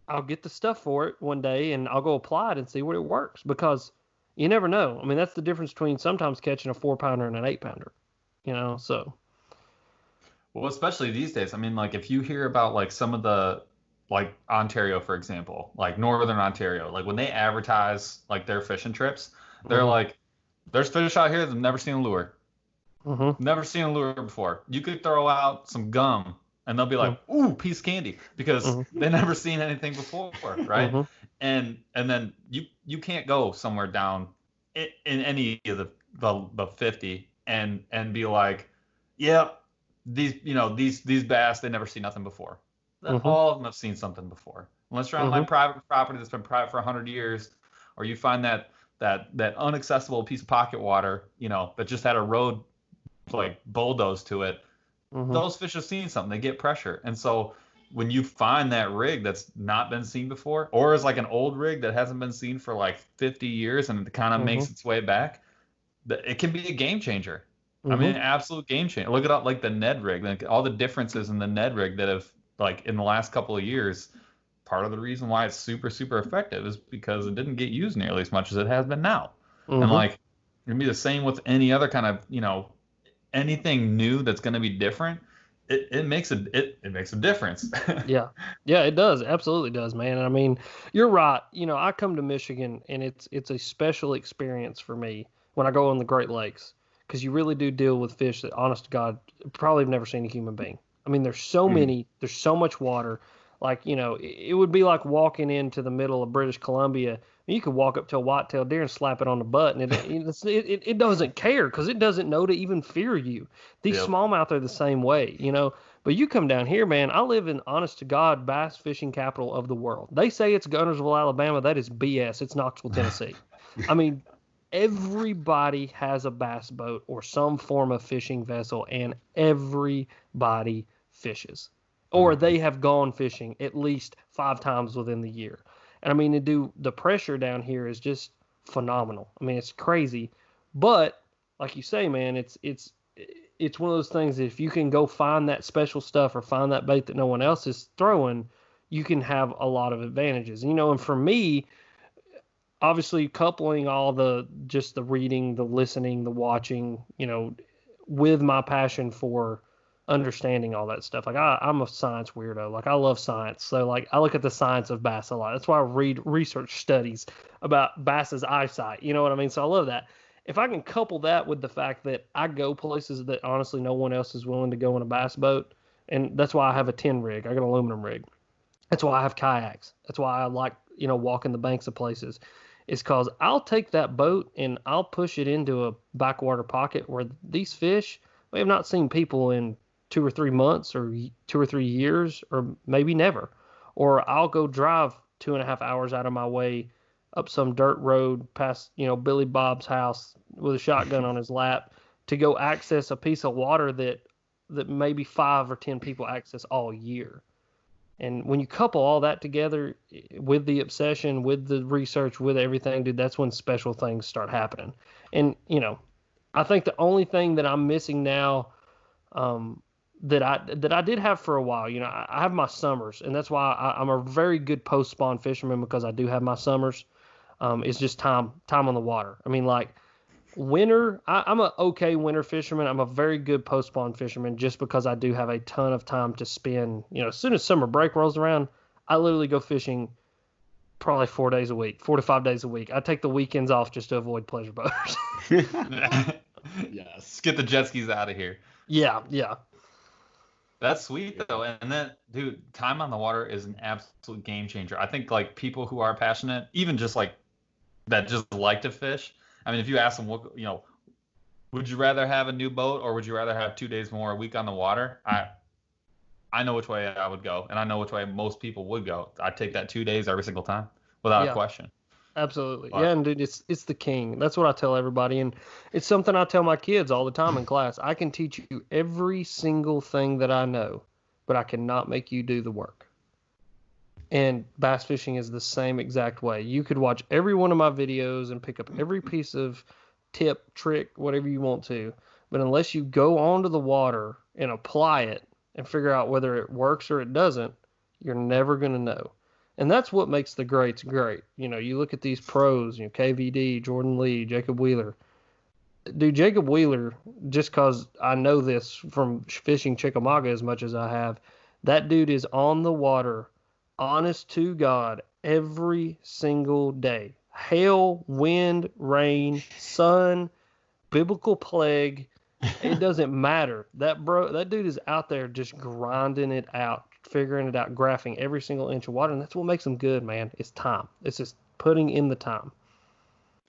I'll get the stuff for it one day and I'll go apply it and see what it works, because you never know. I mean, that's the difference between sometimes catching a 4-pounder and an 8-pounder, so. Well, especially these days. I mean, like if you hear about like some of the, like Ontario, for example, like Northern Ontario, like when they advertise like their fishing trips, they're like, there's fish out here that have never seen a lure. Never seen a lure before. You could throw out some gum and they'll be like, ooh, piece of candy, because they've never seen anything before, right? And then you can't go somewhere down in any of the 50 and be like, yeah, these bass, they never see nothing before. All of them have seen something before. Unless you're on my private property that's been private for 100 years, or you find that inaccessible piece of pocket water, that just had a road like bulldozed to it. Those fish have seen something. They get pressure. And so when you find that rig that's not been seen before, or is like an old rig that hasn't been seen for like 50 years and it kind of makes its way back, it can be a game changer. I mean, an absolute game changer. Look at like the Ned rig, like all the differences in the Ned rig that have, like, in the last couple of years. Part of the reason why it's super, super effective is because it didn't get used nearly as much as it has been now. And like, it'd be the same with any other kind of, anything new that's going to be different. It makes a difference. Yeah, it does. Absolutely does, man. And I mean, you're right. I come to Michigan and it's a special experience for me when I go on the Great Lakes, because you really do deal with fish that, honest to God, probably have never seen a human being. I mean, there's so many, there's so much water. Like, it would be like walking into the middle of British Columbia. You could walk up to a white-tailed deer and slap it on the butt, and it doesn't care, because it doesn't know to even fear you. These smallmouth are the same way, But you come down here, man. I live in, honest to God, bass fishing capital of the world. They say it's Guntersville, Alabama. That is BS. It's Knoxville, Tennessee. I mean, everybody has a bass boat or some form of fishing vessel, and everybody fishes, or they have gone fishing at least 5 times within the year. And I mean, the pressure down here is just phenomenal. I mean, it's crazy, but like you say, man, it's one of those things that if you can go find that special stuff or find that bait that no one else is throwing, you can have a lot of advantages. And for me, obviously coupling all the reading, the listening, the watching, with my passion for understanding all that stuff. Like I'm a science weirdo. Like I love science. So like I look at the science of bass a lot. That's why I read research studies about bass's eyesight. You know what I mean? So I love that. If I can couple that with the fact that I go places that honestly no one else is willing to go in a bass boat, and that's why I have a 10 rig. I got an aluminum rig. That's why I have kayaks. That's why I like, walking the banks of places. It's because I'll take that boat and I'll push it into a backwater pocket where these fish, we have not seen people in 2 or 3 months or 2 or 3 years, or maybe never. Or I'll go drive 2.5 hours out of my way up some dirt road past, Billy Bob's house with a shotgun on his lap to go access a piece of water that maybe 5 or 10 people access all year. And when you couple all that together with the obsession, with the research, with everything, dude, that's when special things start happening. And, I think the only thing that I'm missing now, that I did have for a while, I have my summers, and that's why I'm a very good post-spawn fisherman, because I do have my summers. It's just time on the water. I mean, like winter, I'm a okay winter fisherman. I'm a very good post-spawn fisherman just because I do have a ton of time to spend. As soon as summer break rolls around, I literally go fishing probably 4 days a week, 4 to 5 days a week. I take the weekends off just to avoid pleasure boaters. Yes. Get the jet skis out of here. Yeah. That's sweet though, and then, dude, time on the water is an absolute game changer. I think like people who are passionate, even just like that, just like to fish. I mean, if you ask them, what would you rather have a new boat or would you rather have 2 days more a week on the water? I know which way I would go, and I know which way most people would go. I'd take that 2 days every single time, without a Yeah. question. Absolutely. But, Yeah, and dude, it's the king. That's what I tell everybody, and it's something I tell my kids all the time in class. I can teach you every single thing that I know, but I cannot make you do the work. And bass fishing is the same exact way. You could watch every one of my videos and pick up every piece of tip, trick, whatever you want to, but unless you go onto the water and apply it and figure out whether it works or it doesn't, you're never going to know. And that's what makes the greats great. You look at these pros, KVD, Jordan Lee, Jacob Wheeler. Dude, Jacob Wheeler, just because I know this from fishing Chickamauga as much as I have, that dude is on the water, honest to God, every single day. Hail, wind, rain, sun, biblical plague, it doesn't matter. That dude is out there just grinding it out, figuring it out, graphing every single inch of water, and that's what makes them good, man. It's time. It's just putting in the time.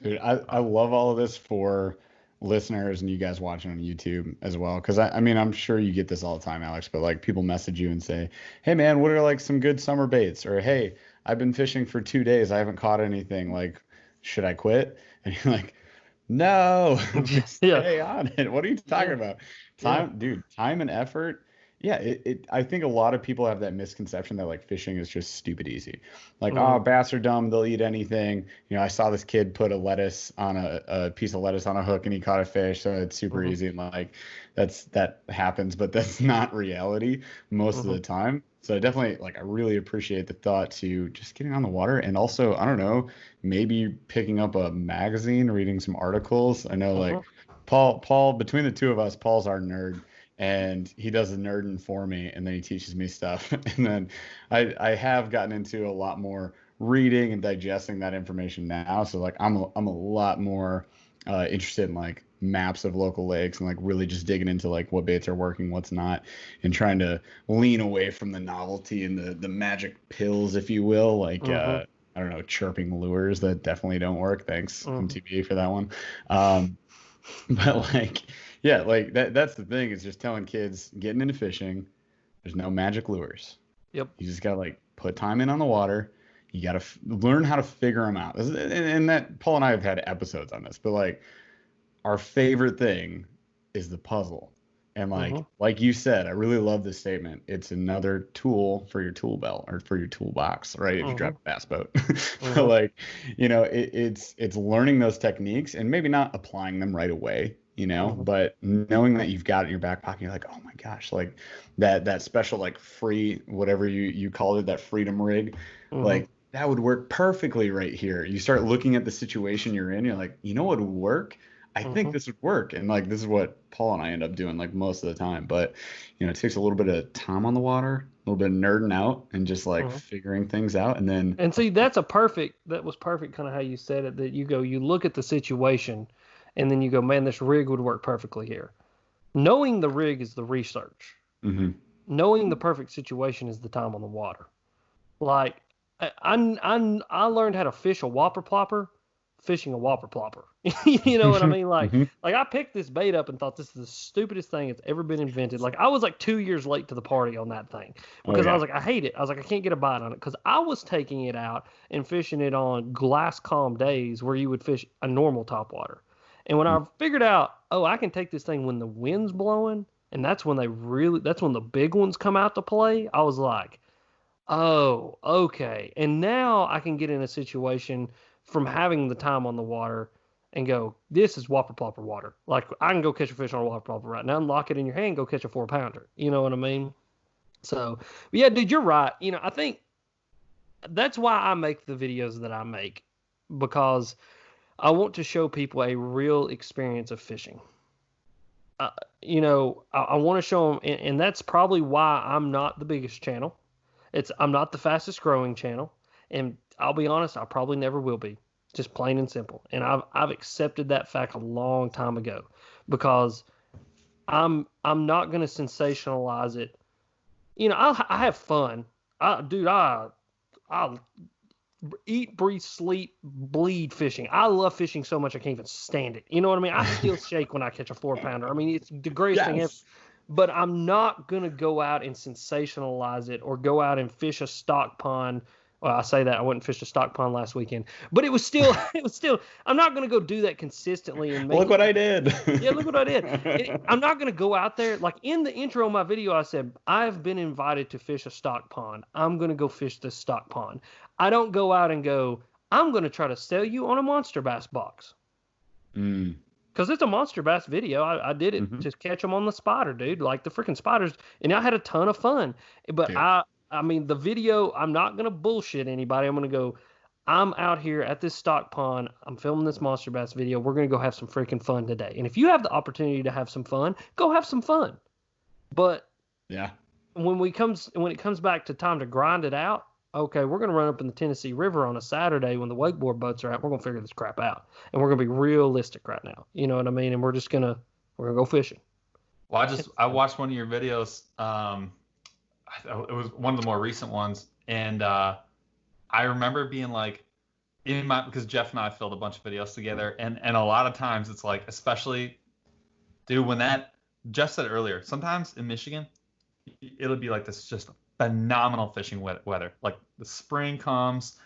Dude, I love all of this for listeners and you guys watching on YouTube as well. Because I mean, I'm sure you get this all the time, Alex, but like people message you and say, hey man, what are like some good summer baits? Or hey, I've been fishing for 2 days. I haven't caught anything. Like, should I quit? And you're like, no, stay on it. What are you talking about? Time, dude, time and effort. Yeah, I think a lot of people have that misconception that like fishing is just stupid easy. Like, oh, bass are dumb, they'll eat anything. I saw this kid put a piece of lettuce on a hook and he caught a fish, so it's super easy. And like that happens, but that's not reality most of the time. So I really appreciate the thought to just getting on the water, and also, I don't know, maybe picking up a magazine, reading some articles. I know like Paul, between the two of us, Paul's our nerd. And he does the nerding for me, and then he teaches me stuff. And then I have gotten into a lot more reading and digesting that information now. So like I'm a lot more interested in like maps of local lakes and like really just digging into like what baits are working, what's not, and trying to lean away from the novelty and the magic pills, if you will, like I don't know, chirping lures that definitely don't work. Thanks MTB for that one. But like, yeah, like that's the thing, is just telling kids getting into fishing, there's no magic lures. Yep. You just gotta like put time in on the water. You gotta learn how to figure them out. And that Paul and I have had episodes on this, but like our favorite thing is the puzzle. And like you said, I really love this statement. It's another tool for your tool belt or for your toolbox, right? If you drive a bass boat. But like, it's learning those techniques and maybe not applying them right away, but knowing that you've got it in your back pocket, you're like, oh my gosh, like that special like free, whatever you called it, that freedom rig, like that would work perfectly right here. You start looking at the situation you're in, you're like, what would work? I think this would work. And like, this is what Paul and I end up doing like most of the time. But, it takes a little bit of time on the water, a little bit of nerding out and just like figuring things out. And see, that was perfect kind of how you said it, that you look at the situation and then you go, man, this rig would work perfectly here. Knowing the rig is the research. Knowing the perfect situation is the time on the water. Like I learned how to fish a whopper plopper fishing a whopper plopper. You know what I mean? Like I picked this bait up and thought this is the stupidest thing that's ever been invented. Like I was like 2 years late to the party on that thing because I was like, I hate it. I was like, I can't get a bite on it because I was taking it out and fishing it on glass calm days where you would fish a normal topwater. And when I figured out, I can take this thing when the wind's blowing, and that's when the big ones come out to play. I was like, oh, okay. And now I can get in a situation from having the time on the water and go, this is whopper plopper water. Like I can go catch a fish on a whopper plopper right now and lock it in your hand, go catch a 4-pounder. You know what I mean? So, yeah, dude, you're right. I think that's why I make the videos that I make, because I want to show people a real experience of fishing. I want to show them, and that's probably why I'm not the biggest channel. I'm not the fastest growing channel, and I'll be honest, I probably never will be. Just plain and simple. And I've accepted that fact a long time ago, because I'm not going to sensationalize it I have fun. I eat, breathe, sleep, bleed fishing. I love fishing so much I can't even stand it. You know what I mean? I still shake when I catch a 4-pounder. I mean, it's the greatest thing ever. But I'm not going to go out and sensationalize it or go out and fish a stock pond. Well, I say that I wouldn't fish a stock pond last weekend, but it was still, I'm not going to go do that consistently. And look what I did. Yeah, look what I did. I'm not going to go out there. Like in the intro of my video, I said, I've been invited to fish a stock pond. I'm going to go fish this stock pond. I don't go out and go, I'm going to try to sell you on a monster bass box. Because it's a monster bass video. I did it to catch them on the spider, dude. Like the freaking spiders. And I had a ton of fun. But dude. I mean, the video, I'm not going to bullshit anybody. I'm going to go, I'm out here at this stock pond. I'm filming this monster bass video. We're going to go have some freaking fun today. And if you have the opportunity to have some fun, go have some fun. But yeah, when it comes back to time to grind it out, okay, we're going to run up in the Tennessee River on a Saturday when the wakeboard boats are out. We're going to figure this crap out. And we're going to be realistic right now. You know what I mean? And we're going to go fishing. Well, I watched one of your videos. It was one of the more recent ones. And I remember being like, because Jeff and I filmed a bunch of videos together. And a lot of times it's like, especially, dude, Jeff said earlier, sometimes in Michigan, it'll be like this just phenomenal fishing weather. Like the spring comes,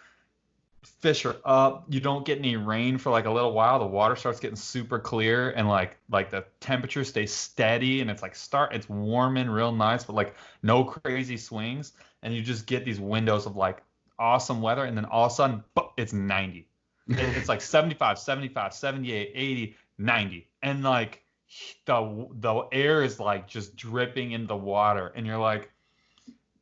fish are up, you don't get any rain for like a little while, the water starts getting super clear, and like the temperature stays steady, and it's like it's warming real nice, but like no crazy swings, and you just get these windows of like awesome weather, and then all of a sudden it's 90. It's like 75, 78, 80, 90, and like the air is like just dripping in the water, and you're like,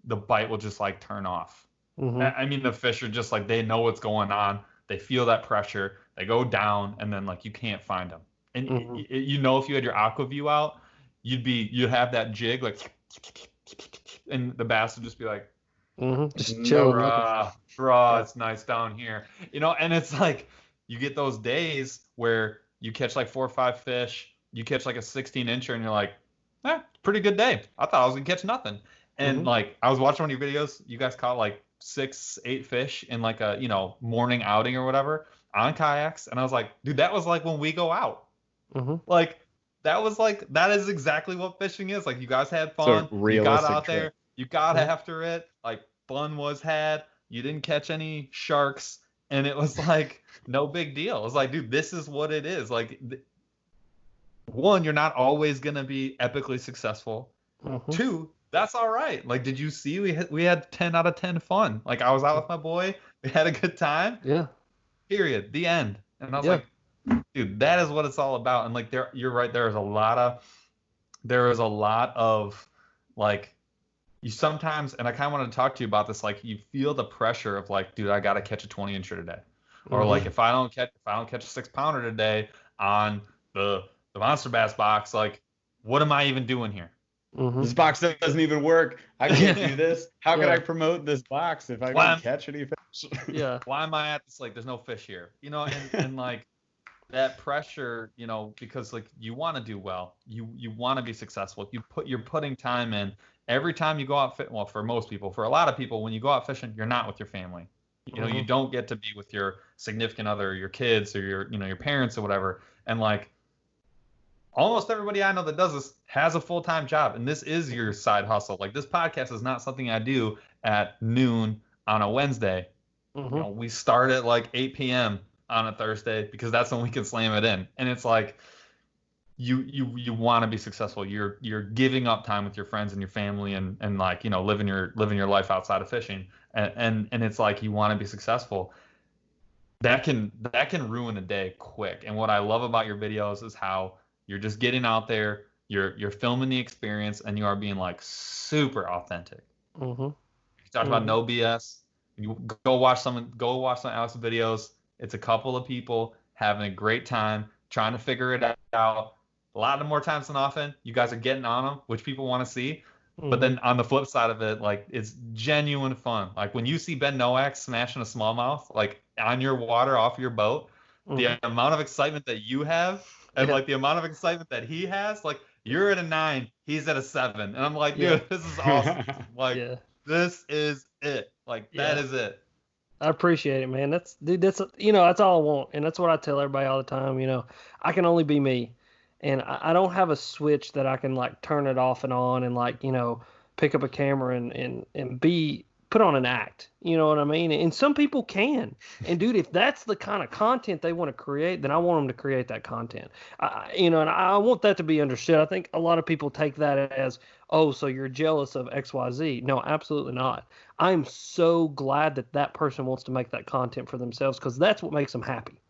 the bite will just like turn off. I mean, the fish are just like, they know what's going on. They feel that pressure. They go down, and then like you can't find them. And if you had your aqua view out, you'd have that jig like, and the bass would just be like, just chill. Bruh, it's nice down here. And it's like you get those days where you catch like 4 or 5 fish, you catch like a 16-incher, and you're like, pretty good day. I thought I was gonna catch nothing. And like I was watching one of your videos, you guys caught like 6, 8 fish in like a morning outing or whatever on kayaks, and I was like, dude, that was like when we go out. Like that is exactly what fishing is. Like you guys had fun, you got out there, you got after it, like fun was had. You didn't catch any sharks, and it was like no big deal. It was like, dude, this is what it is. Like, one, you're not always gonna be epically successful. 2, that's all right. Like, did you see we had 10 out of 10 fun? Like, I was out with my boy. We had a good time. Yeah. Period. The end. And I was like, dude, that is what it's all about. And like, you're right. There is a lot of like, you sometimes, and I kind of wanted to talk to you about this. Like, you feel the pressure of like, dude, I got to catch a 20-incher today, or like if I don't catch a 6-pounder today on the monster bass box, like, what am I even doing here? This box doesn't even work. I can't do this. How can I promote this box if I can't catch any fish? Why am I at this? Like, there's no fish here, and like that pressure, because like you want to do well, you want to be successful. You're putting time in. Every time you go out well, for most people, for a lot of people, when you go out fishing, you're not with your family. You don't get to be with your significant other, your kids, or your parents or whatever. And like, almost everybody I know that does this has a full-time job, and this is your side hustle. Like, this podcast is not something I do at noon on a Wednesday. We start at like 8 p.m. on a Thursday because that's when we can slam it in. And it's like, you want to be successful. You're giving up time with your friends and your family, and like, living your life outside of fishing. And it's like, you want to be successful. That can ruin a day quick. And what I love about your videos is how you're just getting out there, you're filming the experience, and you are being like super authentic. You talked about no BS. You go watch some Alex's videos. It's a couple of people having a great time, trying to figure it out. A lot of more times than often, you guys are getting on them, which people want to see. But then on the flip side of it, like, it's genuine fun. Like when you see Ben Nowak smashing a smallmouth, like on your water off your boat, the amount of excitement that you have, and like the amount of excitement that he has, like, You're at a 9, he's at a 7, and I'm like, dude, this is awesome. Like, this is it. Like, that is it. I appreciate it, man. That's that's all I want, and that's what I tell everybody all the time. I can only be me, and I don't have a switch that I can like turn it off and on, and like pick up a camera and be put on an act. You know what I mean? And some people can. And dude, if that's the kind of content they want to create, then I want them to create that content. And I want that to be understood. I think a lot of people take that as, oh, so you're jealous of XYZ. No, absolutely not. I'm so glad that that person wants to make that content for themselves, because that's what makes them happy.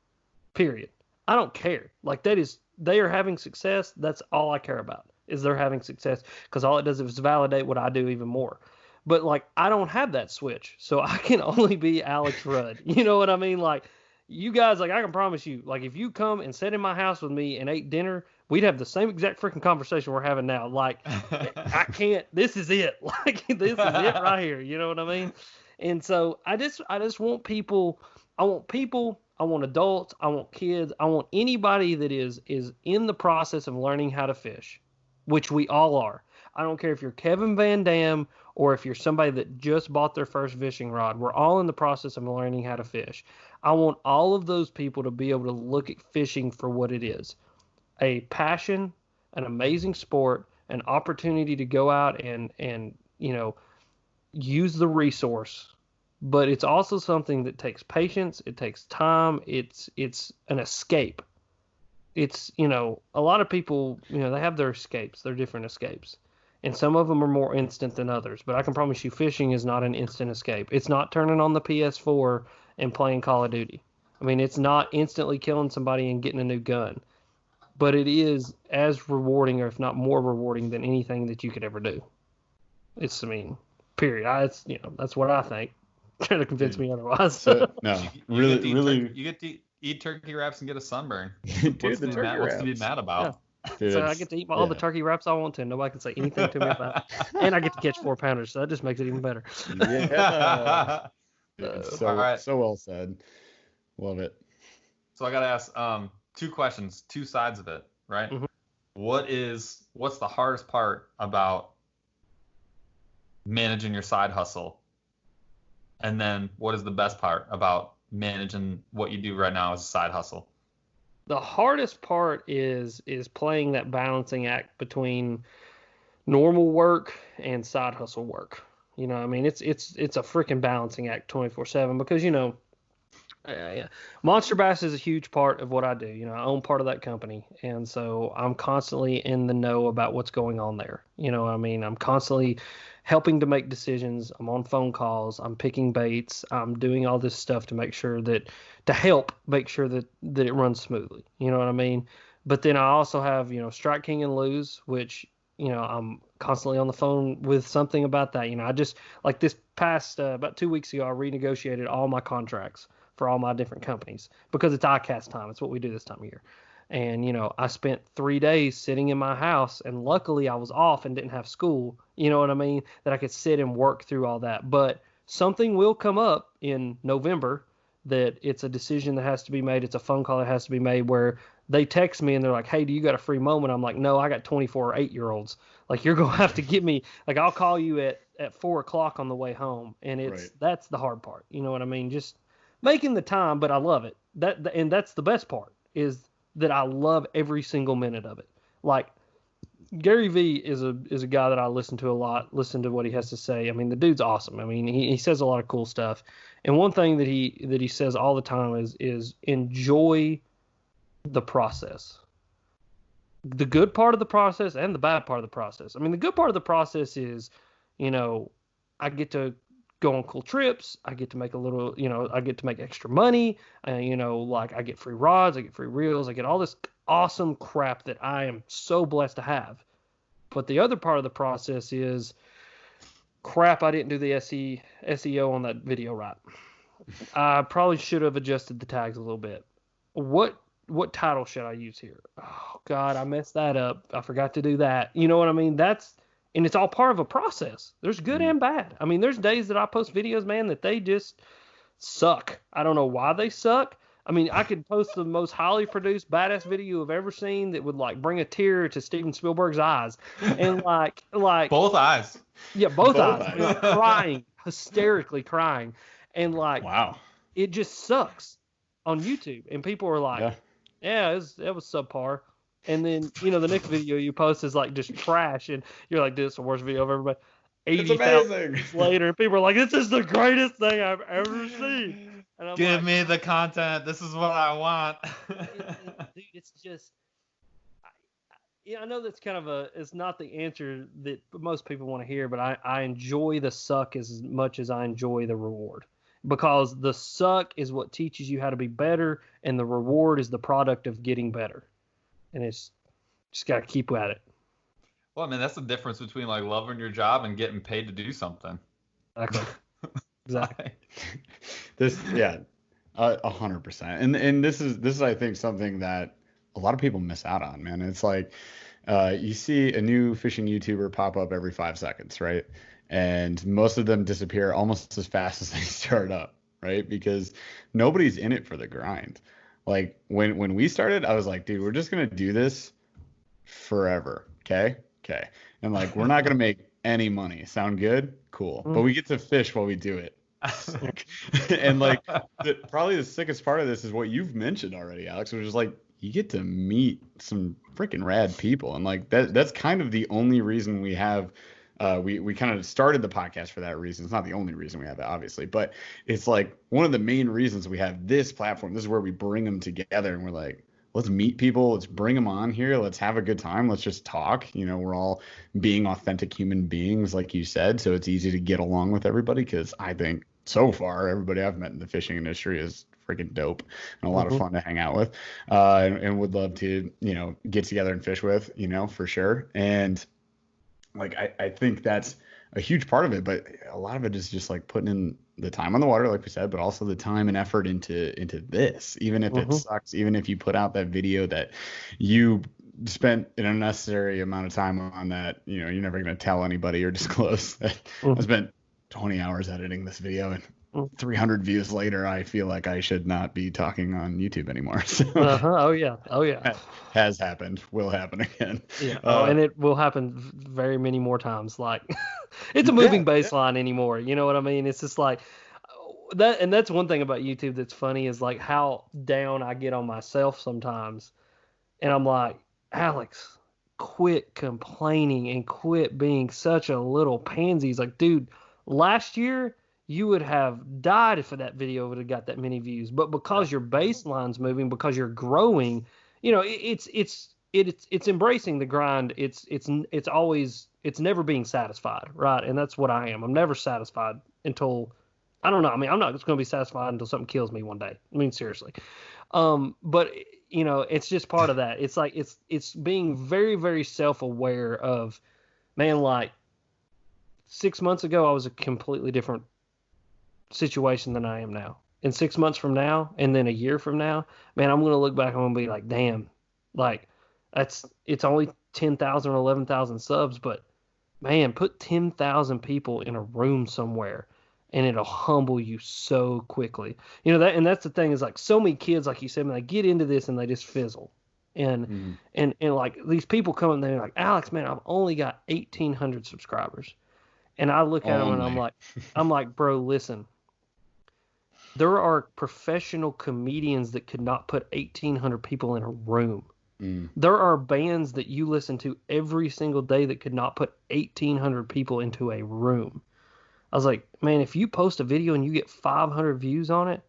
Period. I don't care. Like, they are having success. That's all I care about, is they're having success, because all it does is validate what I do even more. But like, I don't have that switch, so I can only be Alex Rudd. You know what I mean? Like, you guys, like, I can promise you, like, if you come and sat in my house with me and ate dinner, we'd have the same exact freaking conversation we're having now. Like, I can't. This is it. Like, this is it right here. You know what I mean? And so I just want people. I want people. I want adults. I want kids. I want anybody that is in the process of learning how to fish, which we all are. I don't care if you're Kevin Van Dam or if you're somebody that just bought their first fishing rod. We're all in the process of learning how to fish. I want all of those people to be able to look at fishing for what it is: a passion, an amazing sport, an opportunity to go out and use the resource. But it's also something that takes patience. It takes time. It's an escape. It's, a lot of people, they have their escapes. They're different escapes. And some of them are more instant than others. But I can promise you, fishing is not an instant escape. It's not turning on the PS4 and playing Call of Duty. I mean, it's not instantly killing somebody and getting a new gun. But it is as rewarding, or if not more rewarding, than anything that you could ever do. Period. That's what I think. Trying to convince me otherwise. So, no, really. You get to eat turkey wraps and get a sunburn. Dude, What's to be mad about? Yeah. So I get to eat all the turkey wraps I want to, and nobody can say anything to me about it. And I get to catch 4-pounders, so that just makes it even better. Yeah. So well said. Love it. So I gotta ask 2 questions, 2 sides of it, right? Mm-hmm. What's the hardest part about managing your side hustle? And then what is the best part about managing what you do right now as a side hustle? The hardest part is playing that balancing act between normal work and side hustle work. I mean, it's a freaking balancing act 24/7, because Monster Bass is a huge part of what I do. I own part of that company, and so I'm constantly in the know about what's going on there. I mean, I'm constantly helping to make decisions. I'm on phone calls. I'm picking baits. I'm doing all this stuff to make sure that it runs smoothly. You know what I mean? But then I also have, Strike King and Lose, which, I'm constantly on the phone with something about that. I just, like this past, about 2 weeks ago, I renegotiated all my contracts for all my different companies, because it's ICAST time. It's what we do this time of year. And, I spent 3 days sitting in my house, and luckily I was off and didn't have school, you know what I mean, that I could sit and work through all that. But something will come up in November that it's a decision that has to be made. It's a phone call that has to be made, where they text me and they're like, hey, do you got a free moment? I'm like, no, I got 24 or 8-year-olds. Like, you're going to have to get me, like, I'll call you at 4 o'clock on the way home. And that's the hard part. You know what I mean? Just making the time, but I love it. And that's the best part, is that I love every single minute of it. Like, Gary Vee is a guy that I listen to a lot, listen to what he has to say. I mean, the dude's awesome. I mean, he says a lot of cool stuff. And one thing that he says all the time is enjoy the process. The good part of the process and the bad part of the process. I mean, the good part of the process is, I get to go on cool trips. I get to make I get to make extra money. Like, I get free rods, I get free reels, I get all this awesome crap that I am so blessed to have. But the other part of the process is, crap, I didn't do the SEO on that video right. I probably should have adjusted the tags a little bit. What title should I use here? Oh God, I messed that up. I forgot to do that. You know what I mean? And it's all part of a process. There's good and bad. I mean, there's days that I post videos, man, that they just suck. I don't know why they suck. I mean, I could post the most highly produced badass video I've ever seen that would like bring a tear to Steven Spielberg's eyes, and like both eyes. Yeah, both Both eyes. eyes. Like, crying, hysterically crying, and like Wow. it just sucks on YouTube, and people are like, Yeah. it was subpar. And then the next video you post is like just trash, and you're like, this is the worst video of everybody. It's 80,000 amazing. later, and people are like, this is the greatest thing I've ever seen. And I'm Give like, me the content. This is what I want. dude, it's just, I know that's kind of it's not the answer that most people want to hear, but I enjoy the suck as much as I enjoy the reward, because the suck is what teaches you how to be better, and the reward is the product of getting better, and it's just got to keep at it. Well, I mean, that's the difference between like loving your job and getting paid to do something. Exactly. This, 100%. And this is I think something that a lot of people miss out on, man. It's like you see a new fishing YouTuber pop up every 5 seconds, right? And most of them disappear almost as fast as they start up, right? Because nobody's in it for the grind. Like when we started, I was like, dude, we're just gonna do this forever, okay? And like we're not gonna make any money. Sound good? Cool. But we get to fish while we do it. And like probably the sickest part of this is what you've mentioned already, Alex, which is like you get to meet some freaking rad people, and like that's kind of the only reason we have we kind of started the podcast for that reason. It's not the only reason we have it, obviously, but it's like one of the main reasons we have this platform. This is where we bring them together, and we're like, let's meet people, let's bring them on here, let's have a good time, let's just talk. We're all being authentic human beings, like you said, so it's easy to get along with everybody, because I think so far everybody I've met in the fishing industry is freaking dope and a lot of fun to hang out with, and would love to get together and fish with, for sure. And like I think that's a huge part of it, but a lot of it is just like putting in the time on the water, like we said, but also the time and effort into this, even if it sucks, even if you put out that video that you spent an unnecessary amount of time on, that you're never going to tell anybody or disclose that I spent 20 hours editing this video, and 300 views later I feel like I should not be talking on YouTube anymore. So Oh yeah has happened, will happen again. And it will happen very many more times. Like it's a moving baseline anymore, you know what I mean? It's just like that. And that's one thing about YouTube that's funny, is like how down I get on myself sometimes, and I'm like, Alex, quit complaining and quit being such a little pansy. It's like, dude, last year you would have died if that video would have got that many views, but because your baseline's moving, because you're growing, it's embracing the grind. It's always, it's never being satisfied, right? And that's what I am. I'm never satisfied until, I don't know. I mean, I'm not just going to be satisfied until something kills me one day. I mean, seriously. But it's just part of that. It's like it's being very, very self-aware of, man, like 6 months ago I was a completely different situation than I am now. And 6 months from now, and then a year from now, man, I'm gonna look back and I'm gonna be like, damn, like it's only 10,000 or 11,000 subs, but man, put 10,000 people in a room somewhere, and it'll humble you so quickly. That, and that's the thing, is like so many kids, like you said, when they get into this and they just fizzle. And like these people come in there like, Alex, man, I've only got 1,800 subscribers. And I look at them and I'm like, bro, listen, there are professional comedians that could not put 1,800 people in a room. There are bands that you listen to every single day that could not put 1,800 people into a room. I was like, man, if you post a video and you get 500 views on it,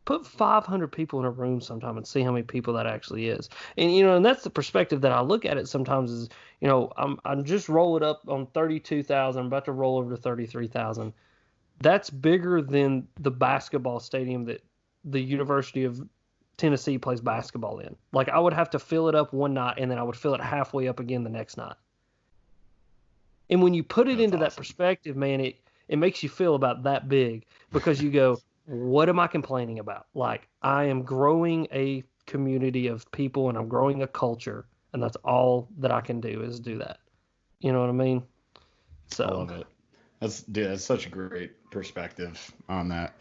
put 500 people in a room sometime and see how many people that actually is. And, and that's the perspective that I look at it sometimes is, I'm just rolling up on 32,000. I'm about to roll over to 33,000. That's bigger than the basketball stadium that the University of Tennessee plays basketball in. Like, I would have to fill it up one night, and then I would fill it halfway up again the next night. And when you put it into that perspective, man, it makes you feel about that big, because you go, what am I complaining about? Like, I am growing a community of people, and I'm growing a culture, and that's all that I can do is do that. You know what I mean? So I love it. That's such a great perspective on that.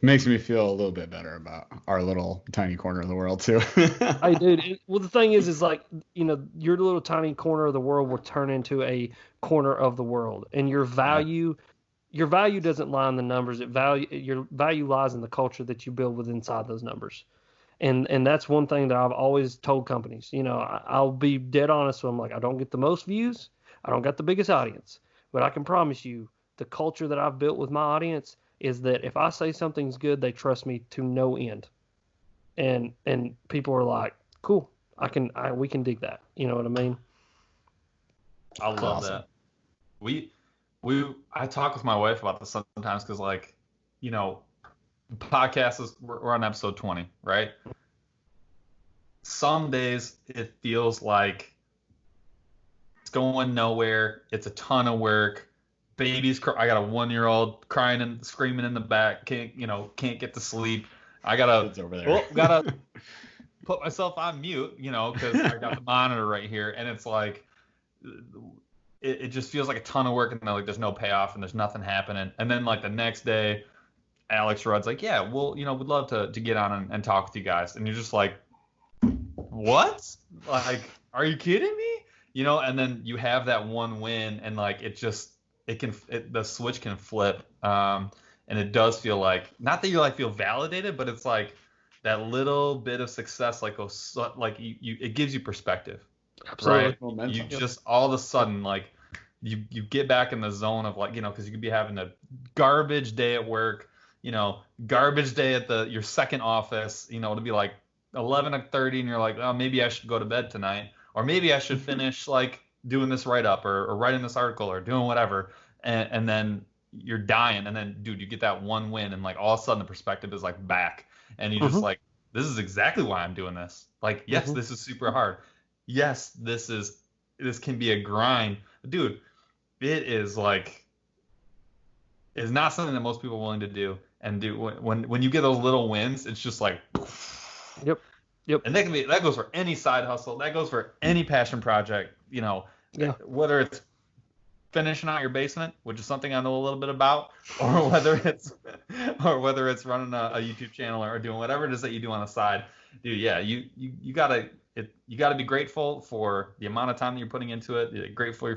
Makes me feel a little bit better about our little tiny corner of the world too. Hey, dude. Well, the thing is like, your little tiny corner of the world will turn into a corner of the world, and your value doesn't lie in the numbers. Your value lies in the culture that you build with inside those numbers. And that's one thing that I've always told companies. I'll be dead honest with them. Like, I don't get the most views, I don't got the biggest audience, but I can promise you the culture that I've built with my audience is that if I say something's good, they trust me to no end. And people are like, cool, we can dig that. You know what I mean? I love that. I talk with my wife about this sometimes because, like, the podcast we're on episode 20, right? Some days it feels like it's going nowhere. It's a ton of work. I got a 1-year-old crying and screaming in the back. Can't get to sleep. I gotta put myself on mute, because I got the monitor right here, and it's like it just feels like a ton of work, and like there's no payoff and there's nothing happening. And then like the next day, Alex Rudd's like, yeah, well, we'd love to get on and talk with you guys, and you're just like, what? Like, are you kidding me? And then you have that one win, and like the switch can flip, and it does feel like, not that you like feel validated, but it's like that little bit of success, like it gives you perspective. Absolutely. Right? Momentum. You just all of a sudden, like, you get back in the zone of, like, because you could be having a garbage day at work, garbage day at your second office, to be like 11:30, and you're like, oh, maybe I should go to bed tonight, or maybe I should finish like doing this write-up or writing this article or doing whatever, and then you're dying, and then, dude, you get that one win, and like all of a sudden the perspective is like back, and you just like, this is exactly why I'm doing this. Like, yes, this is super hard. Yes, this can be a grind. Dude, it is like, it's not something that most people are willing to do. And when you get those little wins, it's just like, Yep. And that goes for any side hustle. That goes for any passion project, whether it's finishing out your basement, which is something I know a little bit about, or whether it's running a YouTube channel or doing whatever it is that you do on the side. Dude, yeah, you gotta be grateful for the amount of time that you're putting into it. Grateful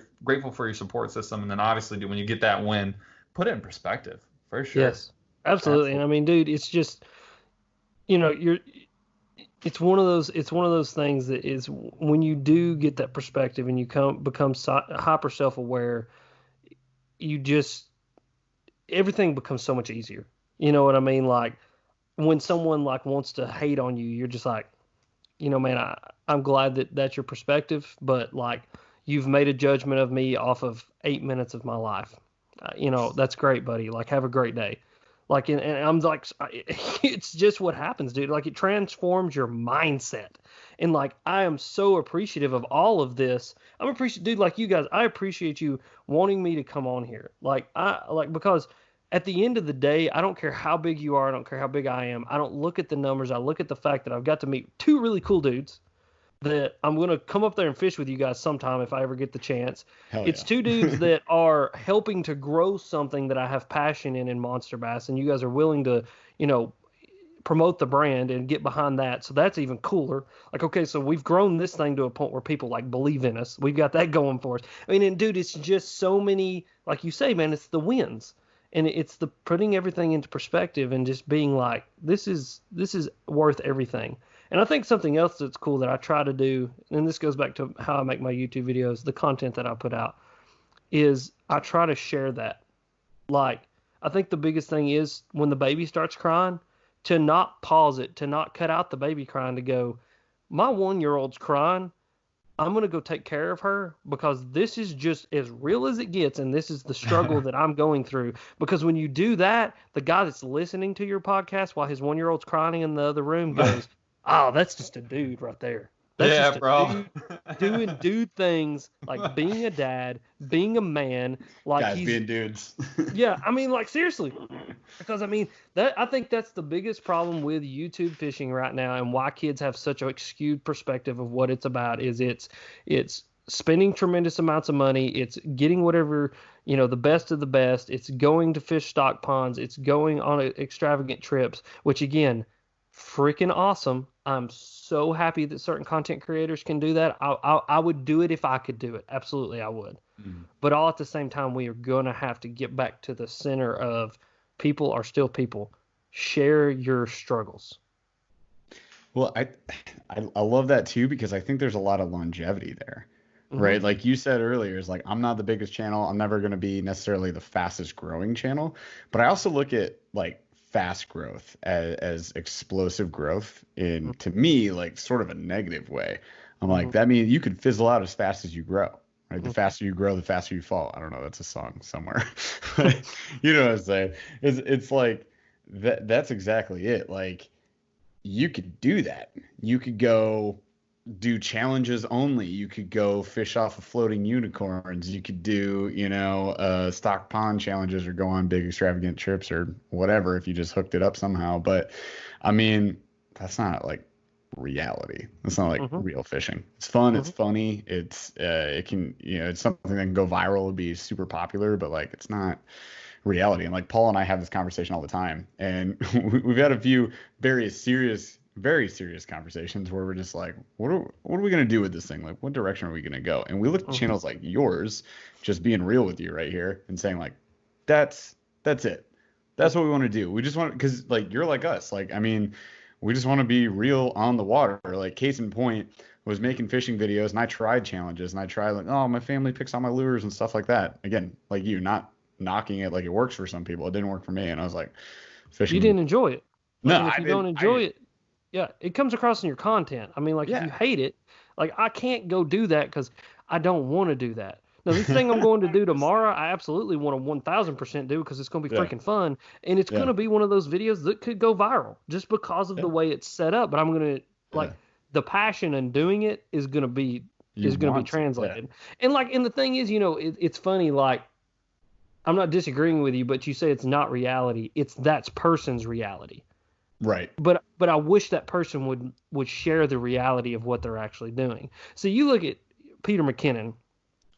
for your support system, and then obviously, dude, when you get that win, put it in perspective for sure. Yes, absolutely. And I mean, dude, it's just, it's one of those things that is, when you do get that perspective and you become hyper self-aware, everything becomes so much easier. You know what I mean? Like, when someone like wants to hate on you, you're just like, man, I'm glad that that's your perspective, but like, you've made a judgment of me off of 8 minutes of my life. That's great, buddy. Like, have a great day. Like, and I'm like, it's just what happens, dude. Like, it transforms your mindset. And like, I am so appreciative of all of this. Dude, like you guys, I appreciate you wanting me to come on here. Because at the end of the day, I don't care how big you are. I don't care how big I am. I don't look at the numbers. I look at the fact that I've got to meet 2 really cool dudes that I'm going to come up there and fish with you guys sometime if I ever get the chance. It's 2 dudes that are helping to grow something that I have passion in monster bass, and you guys are willing to, promote the brand and get behind that. So that's even cooler. Like, okay, so we've grown this thing to a point where people like believe in us. We've got that going for us. I mean, and dude, it's just so many, like you say, man, it's the wins. And it's the putting everything into perspective and just being like, this is worth everything. And I think something else that's cool that I try to do, and this goes back to how I make my YouTube videos, the content that I put out, is I try to share that. Like, I think the biggest thing is when the baby starts crying, to not pause it, to not cut out the baby crying, to go, my 1-year-old's crying, I'm going to go take care of her, because this is just as real as it gets, and this is the struggle that I'm going through. Because when you do that, the guy that's listening to your podcast while his 1-year-old's crying in the other room goes, oh, that's just a dude right there. That's just a bro. Dude doing dude things, like being a dad, being a man, like guys being dudes. Yeah, I mean, like, seriously, because I mean I think that's the biggest problem with YouTube fishing right now, and why kids have such a skewed perspective of what it's about. Is it's spending tremendous amounts of money. It's getting whatever, the best of the best. It's going to fish stock ponds. It's going on extravagant trips, which again, freaking awesome. I'm so happy that certain content creators can do that. I would do it if I could do it. Absolutely, I would. Mm-hmm. But all at the same time, we are going to have to get back to the center of people are still people. Share your struggles. Well, I love that too, because I think there's a lot of longevity there, mm-hmm. right? Like you said earlier, it's like, I'm not the biggest channel. I'm never going to be necessarily the fastest growing channel, but I also look at like fast growth as explosive growth in, to me, like sort of a negative way. I'm like, that means you could fizzle out as fast as you grow, right? The faster you grow, the faster you fall. I don't know. That's a song somewhere. You know what I'm saying? It's like, that's exactly it. Like, you could do that. You could go do challenges only. You could go fish off of floating unicorns. You could do, stock pond challenges or go on big extravagant trips or whatever if you just hooked it up somehow. But I mean, that's not like reality. That's not like real fishing. It's fun. It's funny. It can, it's something that can go viral and be super popular, but like, it's not reality. And like Paul and I have this conversation all the time, and we've had a few very serious conversations where we're just like, what are we going to do with this thing? Like, what direction are we going to go? And we look at channels like yours, just being real with you right here and saying like, that's it. That's what we want to do. We just want, because like, you're like us. Like, I mean, we just want to be real on the water. Like, case in point, I was making fishing videos and I tried challenges and I tried like, oh, my family picks out my lures and stuff like that. Again, like you, not knocking it, like it works for some people. It didn't work for me. And I was like, fishing. You didn't enjoy it. No, if you don't enjoy it, yeah, it comes across in your content. I mean, like if you hate it, like I can't go do that because I don't want to do that. Now, this thing I'm going to do tomorrow, I absolutely want to 1000% do because it's going to be freaking fun. And it's going to be one of those videos that could go viral just because of the way it's set up. But I'm going to the passion in doing it is going to be translated. And like, and the thing is, it's funny, like, I'm not disagreeing with you, but you say it's not reality. It's that person's reality. Right. But I wish that person would share the reality of what they're actually doing. So you look at Peter McKinnon,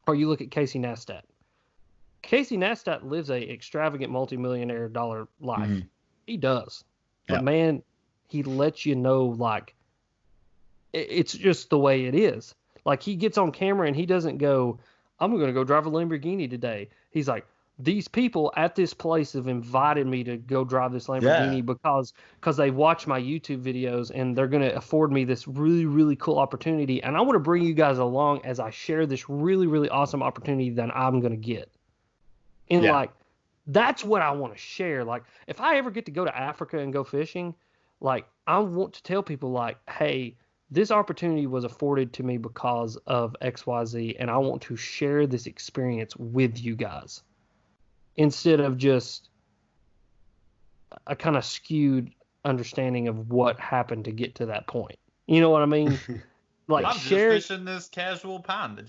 or you look at Casey Neistat. Casey Neistat lives a extravagant multi-millionaire dollar life. Mm-hmm. He does. But man, he lets you know, like, it's just the way it is. Like, he gets on camera and he doesn't go, I'm going to go drive a Lamborghini today. He's like, these people at this place have invited me to go drive this Lamborghini because they watch my YouTube videos and they're going to afford me this really, really cool opportunity. And I want to bring you guys along as I share this really, really awesome opportunity that I'm going to get. And like, that's what I want to share. Like, if I ever get to go to Africa and go fishing, like, I want to tell people like, hey, this opportunity was afforded to me because of XYZ. And I want to share this experience with you guys, instead of just a kind of skewed understanding of what happened to get to that point. You know what I mean? Like, I'm just fishing this casual pond.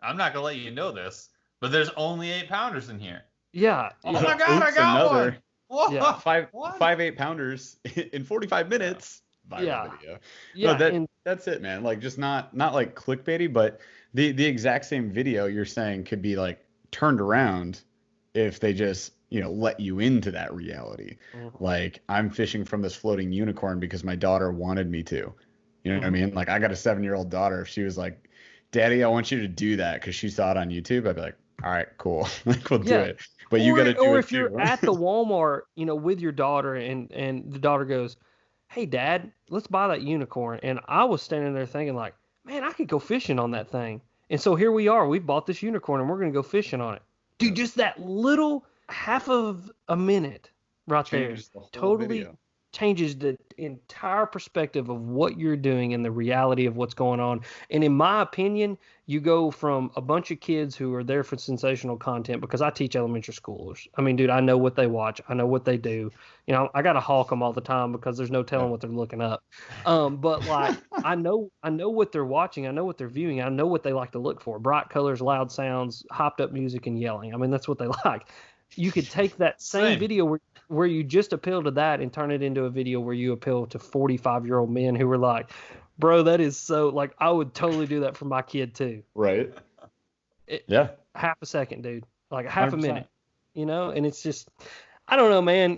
I'm not gonna let you know this, but there's only 8-pounders in here. Yeah. Oh my God, I got one. Whoa, yeah. Five 8-pounders in 45 minutes. Video. Yeah. No, that's it, man. Like, just not like clickbaity, but the exact same video you're saying could be like turned around if they just, let you into that reality. Mm-hmm. Like, I'm fishing from this floating unicorn because my daughter wanted me to. You know what I mean? Like, I got a 7-year-old daughter. If she was like, Daddy, I want you to do that because she saw it on YouTube, I'd be like, all right, cool. Like, we'll do it. But you got to do it. Or if you're at the Walmart, with your daughter and the daughter goes, hey, Dad, let's buy that unicorn. And I was standing there thinking like, man, I could go fishing on that thing. And so here we are. We've bought this unicorn and we're going to go fishing on it. Dude, just that little half of a minute right there totally changes the entire perspective of what you're doing and the reality of what's going on. And in my opinion, you go from a bunch of kids who are there for sensational content, because I teach elementary schoolers. I mean, dude, I know what they watch. I know what they do. I got to hawk them all the time because there's no telling what they're looking up. But like, I know what they're watching. I know what they're viewing. I know what they like to look for: bright colors, loud sounds, hopped up music, and yelling. I mean, that's what they like. You could take that same video where you just appeal to that and turn it into a video where you appeal to 45-year-old men who were like, Bro, that is so, like, I would totally do that for my kid too. Right. It, Yeah. half a second, dude. Like half a 100%. minute, and it's just, I don't know, man.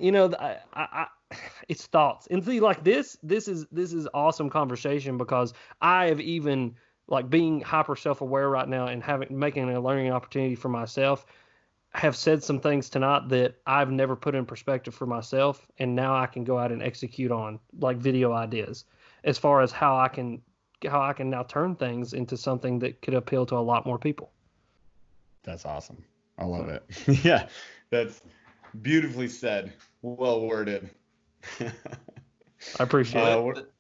It's thoughts. And see, like this is awesome conversation because I have even, like, being hyper self-aware right now and making a learning opportunity for myself, have said some things tonight that I've never put in perspective for myself, and now I can go out and execute on, like, video ideas as far as how I can now turn things into something that could appeal to a lot more people. That's awesome. I love it. Yeah, that's beautifully said. Well worded. I appreciate it.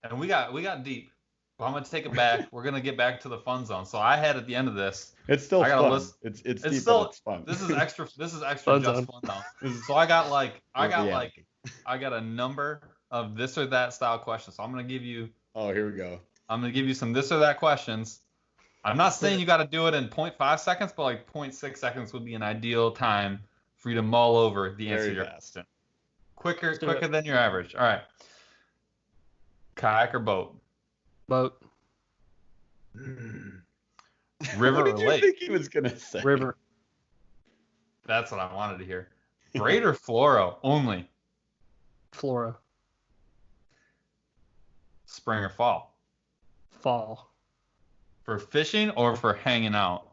And we got deep. Well, I'm gonna take it back. We're gonna get back to the fun zone. So I had at the end of this. It's still fun. It's deep, still, but it's fun. This is extra. Fun just zone. fun though. So I got a number of this or that style questions. So I'm gonna give you. Oh, here we go. I'm gonna give you some this or that questions. I'm not saying you got to do it in 0.5 seconds, but like 0.6 seconds would be an ideal time for you to mull over the answer to your question. Quicker than your average. All right. Kayak or boat? Boat. River what or did lake? you think he was gonna say? River. That's what I wanted to hear. Braid or fluoro only? Flora. Spring or fall? Fall. For fishing or for hanging out?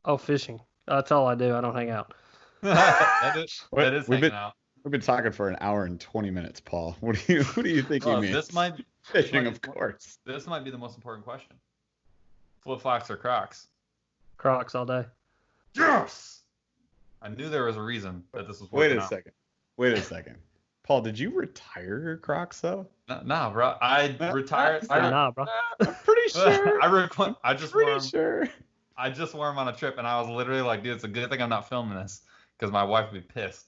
Oh, fishing. That's all I do. I don't hang out. that is hanging out. We've been talking for an hour and 20 minutes, Paul. What do you think he means? Fishing, of course. This might be the most important question. Flip-flops or Crocs? Crocs all day. Yes! I knew there was a reason that this was Wait working a second. Paul, did you retire your Crocs though? Nah, bro. I retired. Nah, bro. I'm pretty sure. I just wore them on a trip, and I was literally like, dude, it's a good thing I'm not filming this because my wife would be pissed.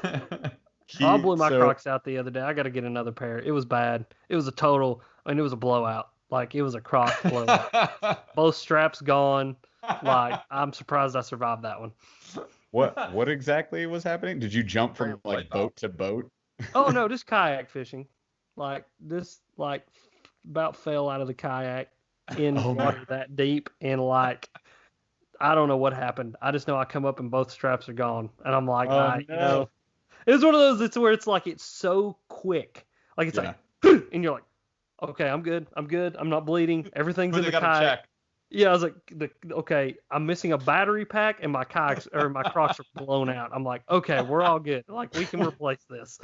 I blew my Crocs out the other day. I got to get another pair. It was bad. It was it was a blowout. Like, it was a Croc blowout. Both straps gone. Like, I'm surprised I survived that one. What exactly was happening? Did you jump from like boat to boat? Oh no, just kayak fishing. Like, this, like, about fell out of the kayak in water that deep, and like, I don't know what happened. I just know I come up and both straps are gone, and I'm like, no. It was one of those. It's where it's like, it's so quick. Like, it's like, and you're like, okay, I'm good. I'm not bleeding. Everything's in the kayak. Check. Yeah, I was like, okay, I'm missing a battery pack, and my Crocs are blown out. I'm like, okay, we're all good. Like, we can replace this.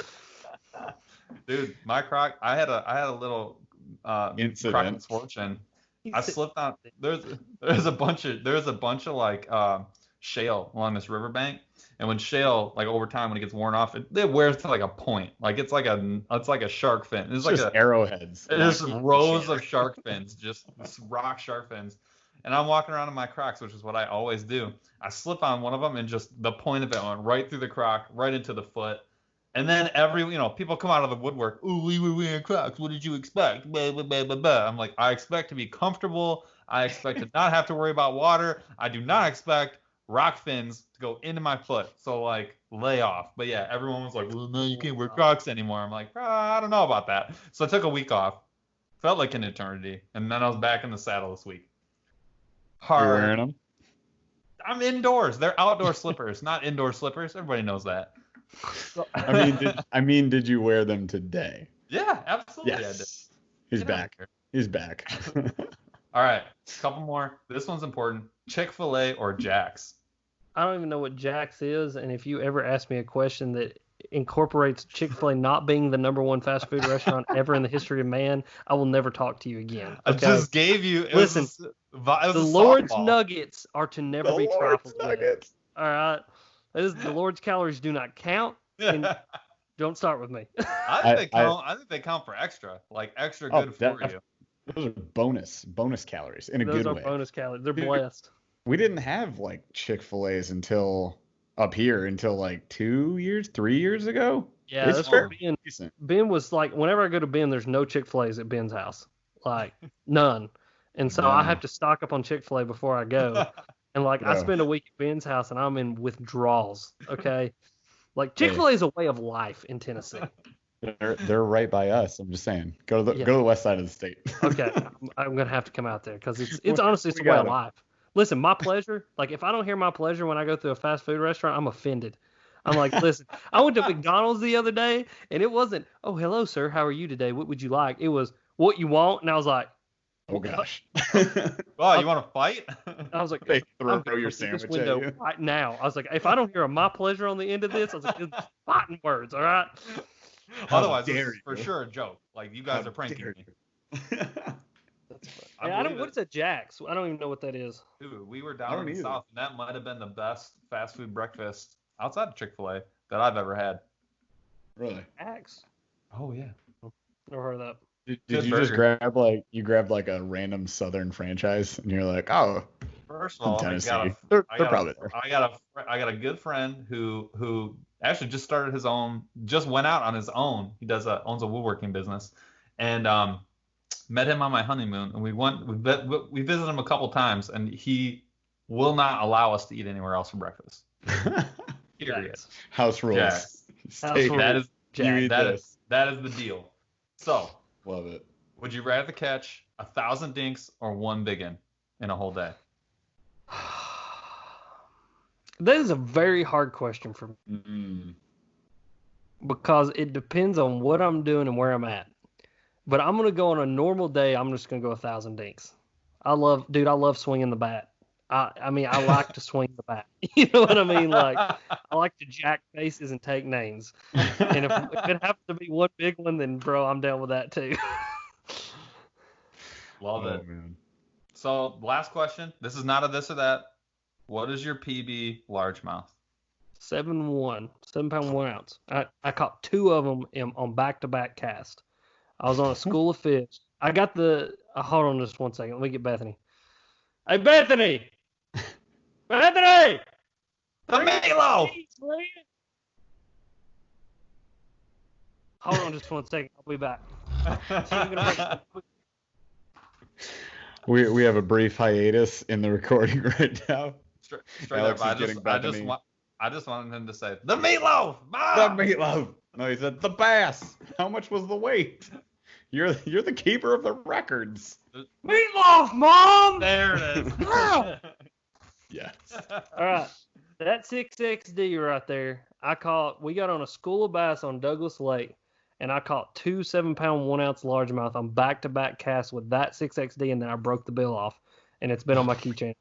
Dude, my Croc, I had a little incident. Croc misfortune. I slipped on. There's a bunch of like shale along this riverbank, and when shale, like, over time when it gets worn off, it wears to like a point. Like, it's like a shark fin. It's like just arrowheads. There's rows of shark fins, just rock shark fins. And I'm walking around in my Crocs, which is what I always do. I slip on one of them, and just the point of it went right through the Croc, right into the foot. And then people come out of the woodwork. Ooh, we were wearing Crocs. What did you expect? Blah, blah, blah, blah, blah. I'm like, I expect to be comfortable. I expect to not have to worry about water. I do not expect rock fins to go into my foot. So, like, lay off. But yeah, everyone was like, well, no, you can't wear Crocs anymore. I'm like, I don't know about that. So I took a week off. Felt like an eternity. And then I was back in the saddle this week. Hard. You're wearing them? I'm indoors. They're outdoor slippers, not indoor slippers. Everybody knows that. Did you wear them today? Yeah, absolutely. Yes. I did. He's back. All right, a couple more. This one's important. Chick-fil-A or Jack's? I don't even know what Jack's is, and if you ever ask me a question that incorporates Chick-fil-A not being the number one fast food restaurant ever in the history of man, I will never talk to you again. Okay? I just gave you. Listen, the Lord's nuggets are to never be trifled with. All right, the Lord's calories do not count. And don't start with me. I think they count for extra, like extra good for you. Those are bonus calories in a good way. Those are bonus calories. They're blessed. We didn't have like Chick-fil-A's until like 3 years ago. Yeah, that's what Ben was like. Whenever I go to Ben, there's no Chick-fil-A's at Ben's house, like none. And so I have to stock up on Chick-fil-A before I go. And like, I spend a week at Ben's house and I'm in withdrawals. Okay. Like, Chick-fil-A is a way of life in Tennessee. They're right by us. I'm just saying. Go to the west side of the state. Okay, I'm gonna have to come out there because it's honestly it's We the way got of it. life. Listen, my pleasure. Like if I don't hear my pleasure when I go through a fast food restaurant, I'm offended. I'm like, listen, I went to McDonald's the other day and it wasn't, oh hello sir, how are you today? What would you like? It was what you want, and I was like, Oh gosh. Oh, you want to fight? I was like, They I'm throw gonna your come through this sandwich at window you. right now. I was like, if I don't hear a my pleasure on the end of this, I was like, it's fighting words, all right? How Otherwise, this dare is for you. sure a joke. Like you guys How are pranking dare me. Hey, I don't. What's a Jack's? I don't even know what that is. Dude, we were I down don't in the either. south, and that might have been the best fast food breakfast outside of Chick-fil-A that I've ever had. Really? Jack's? Oh yeah. Never heard of that. Did Good you just burger. grab like a random Southern franchise and you're like, oh, First of from all, Tennessee. They're probably there. I got a good friend who actually just started his own, just went out on his own. He owns a woodworking business, and met him on my honeymoon, and we visited him a couple times, and he will not allow us to eat anywhere else for breakfast. Period. Jack's. House rules. House Steak. rules. That is You eat that this. is that is the deal. So, Love it. would you rather catch 1,000 dinks or one big one in a whole day? That is a very hard question for me Mm. because it depends on what I'm doing and where I'm at. But I'm gonna go on a normal day. I'm just gonna go 1,000 dinks. I love swinging the bat. I mean, I like to swing the bat. You know what I mean? Like, I like to jack faces and take names. And if it happens to be one big one, then bro, I'm down with that too. Love Oh, it. man. So, last question. This is not a this or that. What is your PB largemouth? 7 pound 1 ounce. I caught 2 of them on back-to-back cast. I was on a school of fish. I got hold on just 1 second. Let me get Bethany. Hey, Bethany! Bethany! The meatloaf! Hold on just 1 second. I'll be back. We have a brief hiatus in the recording right now. Straight Alex up, is getting Bethany. I just wanted him to say the meatloaf. Mom! The meatloaf. No, he said the bass. How much was the weight? You're the keeper of the records. Meatloaf, Mom! There it is. Yes. All right. That 6XD right there, we got on a school of bass on Douglas Lake, and I caught 2 7 pound 1 ounce largemouth on back-to-back casts with that 6XD, and then I broke the bill off, and it's been on my keychain.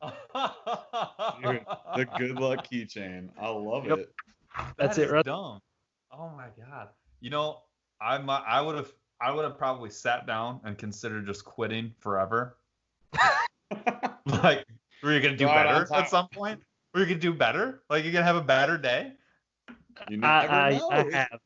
Dude, the good luck keychain. I love Yep. it. That's That it, is right? dumb. Oh my god. You know, I would have probably sat down and considered just quitting forever. Like, were you gonna do Right on better top. at some point? Were you gonna do better? Like, you're gonna have a better day? You never know. I have.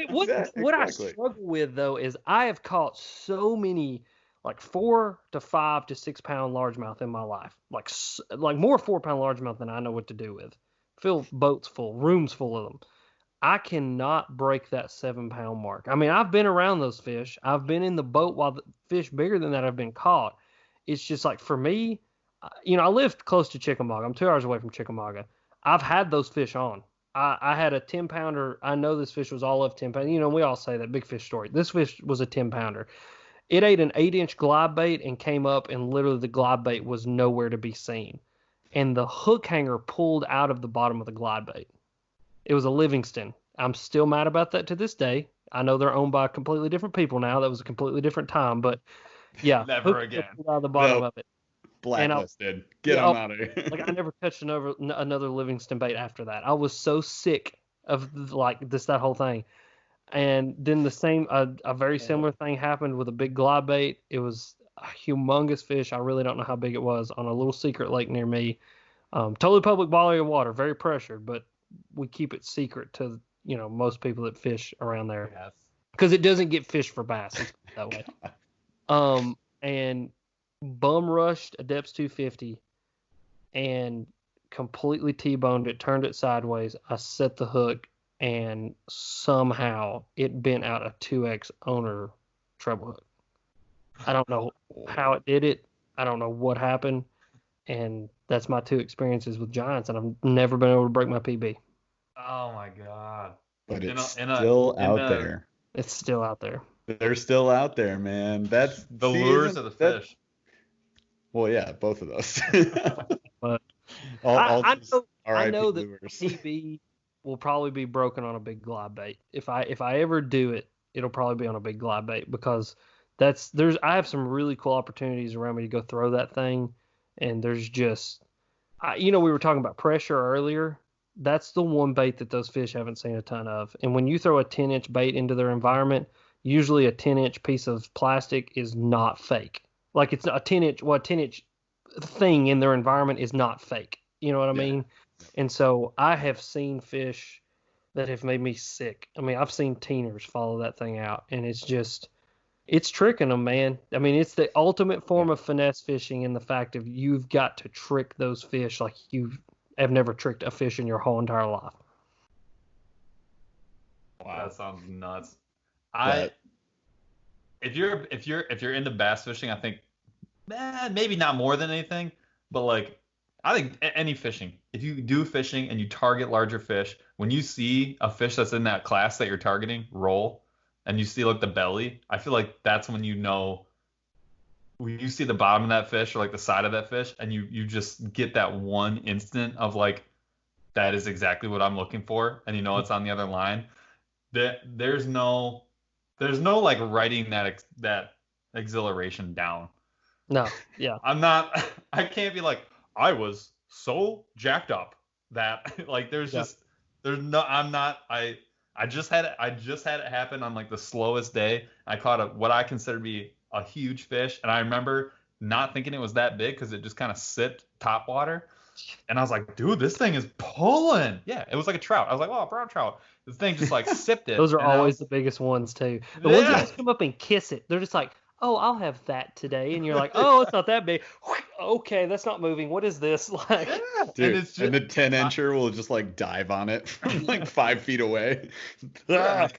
What I Exactly. struggle with though is I have caught so many like 4 to 5 to 6 pound largemouth in my life, like more 4 pound largemouth than I know what to do with. Fill boats full, rooms full of them. I cannot break that 7 pound mark. I mean, I've been around those fish. I've been in the boat while the fish bigger than that have been caught. It's just like for me, I live close to Chickamauga. I'm 2 hours away from Chickamauga. I've had those fish on. I had a 10 pounder. I know this fish was all of 10 pounds. We all say that big fish story. This fish was a 10 pounder. It ate an 8-inch glide bait and came up, and literally the glide bait was nowhere to be seen. And the hook hanger pulled out of the bottom of the glide bait. It was a Livingston. I'm still mad about that to this day. I know they're owned by completely different people now. That was a completely different time, but yeah, Never hook again. pulled out of the bottom No. of it. Blacklisted. Get Yeah, him out of here. Like I never touched another Livingston bait after that. I was so sick of that whole thing. And then a very similar thing happened with a big glob bait. It was a humongous fish. I really don't know how big it was on a little secret lake near me. Totally public body of water, very pressured, but we keep it secret to most people that fish around there Yes. because it doesn't get fished for bass. Let's put it that way. And bum rushed a depths 250 and completely T-boned it, turned it sideways. I set the hook, and somehow it bent out a 2X owner treble hook. I don't know how it did it. I don't know what happened. And that's my 2 experiences with giants, and I've never been able to break my PB. Oh my god. But it's in still in out a- there. It's still out there. They're still out there, man. That's The lures of the fish. Well, yeah, both of those. But all I just know RIP that lures. PB will probably be broken on a big glide bait. If I ever do it, it'll probably be on a big glide bait because I have some really cool opportunities around me to go throw that thing, and there's just we were talking about pressure earlier. That's the one bait that those fish haven't seen a ton of. And when you throw a 10-inch bait into their environment, usually a 10-inch piece of plastic is not fake. Like it's a 10-inch thing in their environment is not fake. You know what I mean? And so I have seen fish that have made me sick. I mean, I've seen teeners follow that thing out, and it's tricking them, man. I mean, it's the ultimate form of finesse fishing in the fact of you've got to trick those fish like you have never tricked a fish in your whole entire life. Wow, that sounds nuts. But- If you're into bass fishing, I think maybe not more than anything, but like I think any fishing, if you do fishing and you target larger fish, when you see a fish that's in that class that you're targeting roll, and you see like the belly, I feel like that's when you know when you see the bottom of that fish or like the side of that fish, and you just get that one instant of like that is exactly what I'm looking for, and you know it's on the other line. There's no like writing that exhilaration down. No, yeah. I can't be like, I was so jacked up that like I just had it happen on like the slowest day. I caught what I consider to be a huge fish, and I remember not thinking it was that big because it just kind of sipped top water, and I was like, dude, this thing is pulling. Yeah, it was like a trout. I was like, oh, a brown trout. The thing just like sipped it. Those are always the biggest ones too. The ones that just come up and kiss it. They're just like, oh, I'll have that today, and you're like, oh, it's not that big. Okay, that's not moving. What is this? Like, dude, and the 10-incher will just like dive on it from like 5 feet away. The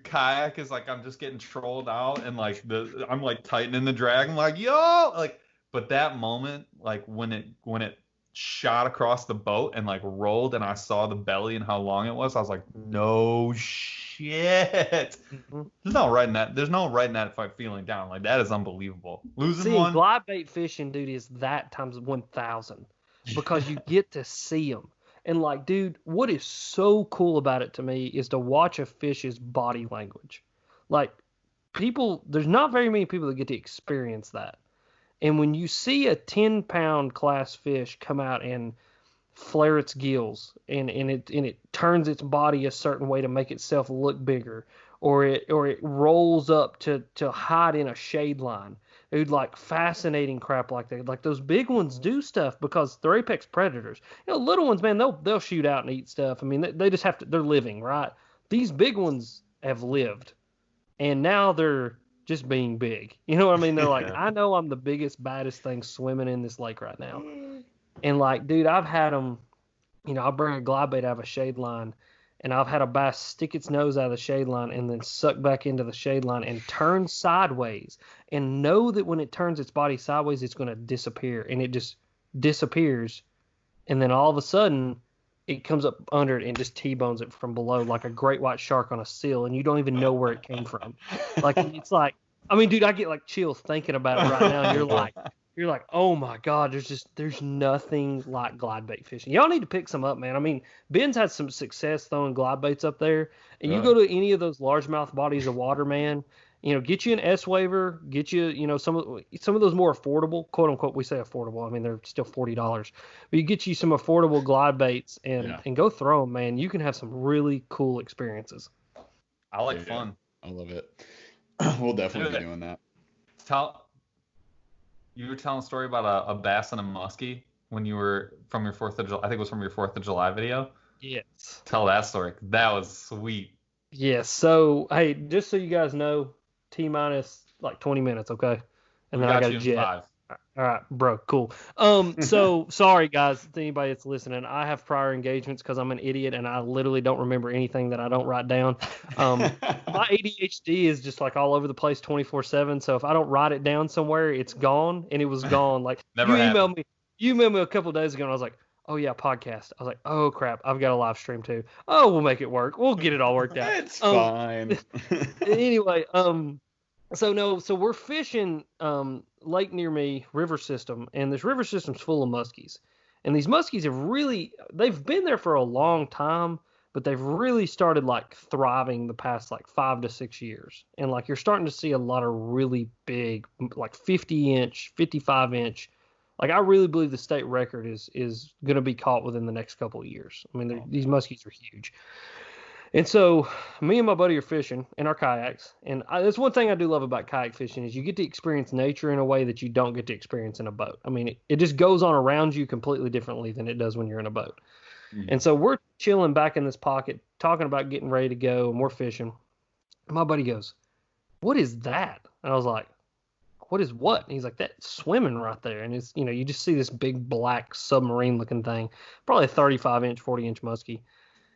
kayak is like, I'm just getting trolled out, and like I'm like tightening the drag. I'm like, yo, like, but that moment, like when it shot across the boat and like rolled, and I saw the belly and how long it was, I was like, no shit. mm-hmm. There's no writing that feeling down. Like, that is unbelievable. Losing one. Glide bait fishing, dude, is that times 1,000 because you get to see them. And like, dude, what is so cool about it to me is to watch a fish's body language. Like, there's not very many people that get to experience that. And when you see a 10-pound class fish come out and flare its gills and it turns its body a certain way to make itself look bigger, or it rolls up to hide in a shade line, dude, like fascinating crap like that. Like those big ones do stuff because they're apex predators. Little ones, man, they'll shoot out and eat stuff. I mean, they just have to. They're living, right? These big ones have lived, and now they're just being big. You know what I mean? They're like, I know I'm the biggest, baddest thing swimming in this lake right now. And like, dude, I've had them, I'll bring a glide bait out of a shade line, and I've had a bass stick its nose out of the shade line and then suck back into the shade line and turn sideways and know that when it turns its body sideways, it's going to disappear. And it just disappears. And then all of a sudden, it comes up under it and just T-bones it from below like a great white shark on a seal, and you don't even know where it came from. Like, it's like, I mean, dude, I get like chills thinking about it right now, and you're like, oh my God, there's nothing like glide bait fishing. Y'all need to pick some up, man. I mean, Ben's had some success throwing glide baits up there, and you go to any of those largemouth bodies of water, man. Get you an S-Waver, get you, some of those more affordable, quote unquote, we say affordable. I mean, they're still $40, but you get you some affordable glide baits and go throw them, man. You can have some really cool experiences. I like fun. I love it. We'll definitely be doing that. You were telling a story about a bass and a muskie when you were from your 4th of July. I think it was from your 4th of July video. Yes. Tell that story. That was sweet. Yes. So, hey, just so you guys know, T-minus like 20 minutes, okay? And then I got a jet. 5. All right, bro, cool. So sorry guys, to anybody that's listening, I have prior engagements because I'm an idiot and I literally don't remember anything that I don't write down. My ADHD is just like all over the place 24/7. So if I don't write it down somewhere, it's gone, and it was gone. Like you emailed me a couple of days ago, and I was like, oh yeah, podcast. I was like, oh crap, I've got a live stream too. Oh, we'll make it work. We'll get it all worked out. It's fine. Anyway, so we're fishing lake near me, river system, and this river system's full of muskies. And these muskies they've been there for a long time, but they've really started like thriving the past like 5 to 6 years. And like you're starting to see a lot of really big, like 50-inch, 55-inch. Like I really believe the state record is going to be caught within the next couple of years. I mean, these muskies are huge. And so me and my buddy are fishing in our kayaks. And that's one thing I do love about kayak fishing is you get to experience nature in a way that you don't get to experience in a boat. I mean, it just goes on around you completely differently than it does when you're in a boat. Mm-hmm. And so we're chilling back in this pocket, talking about getting ready to go, and we're fishing. And my buddy goes, "What is that?" And I was like, "What is what?" And he's like, "That's swimming right there." And it's, you just see this big black submarine looking thing, probably a 35-inch, 40-inch muskie.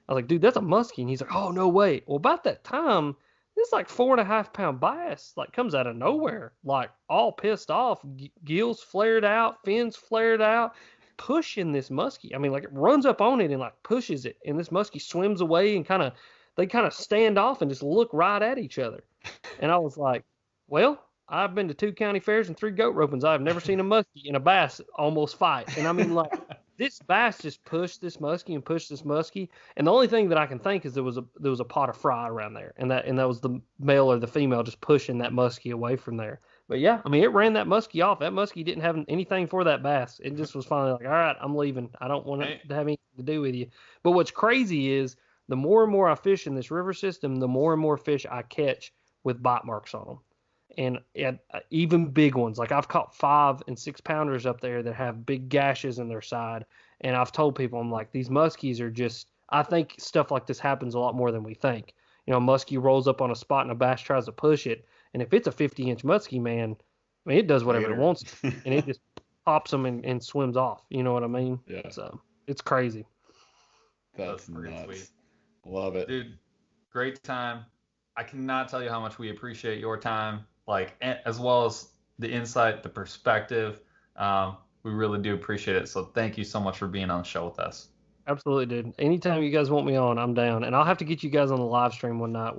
I was like, "Dude, that's a muskie." And he's like, "Oh, no way." Well, about that time, this like 4.5-pound bass like comes out of nowhere, like all pissed off, gills flared out, fins flared out, pushing this muskie. I mean, like it runs up on it and like pushes it, and this muskie swims away and they kind of stand off and just look right at each other. And I was like, well, I've been to 2 county fairs and 3 goat ropings. I've never seen a muskie and a bass almost fight. And I mean, like, this bass just pushed this muskie and pushed this muskie. And the only thing that I can think is there was a pot of fry around there, and that was the male or the female just pushing that muskie away from there. But yeah, I mean, it ran that muskie off. That muskie didn't have anything for that bass. It just was finally like, all right, I'm leaving. I don't want it to have anything to do with you. But what's crazy is the more and more I fish in this river system, the more and more fish I catch with bite marks on them. And even big ones. Like I've caught 5 and 6 pounders up there that have big gashes in their side. And I've told people, I'm like, these muskies are just, I think stuff like this happens a lot more than we think. A muskie rolls up on a spot and a bass tries to push it. And if it's a 50-inch muskie, man, I mean, it does whatever it wants to, and it just pops them and swims off. You know what I mean? Yeah. So it's crazy. That's nuts. Sweet. Love it. Dude, great time. I cannot tell you how much we appreciate your time, like, as well as the insight, the perspective. We really do appreciate it. So thank you so much for being on the show with us. Absolutely, dude. Anytime you guys want me on, I'm down. And I'll have to get you guys on the live stream one night.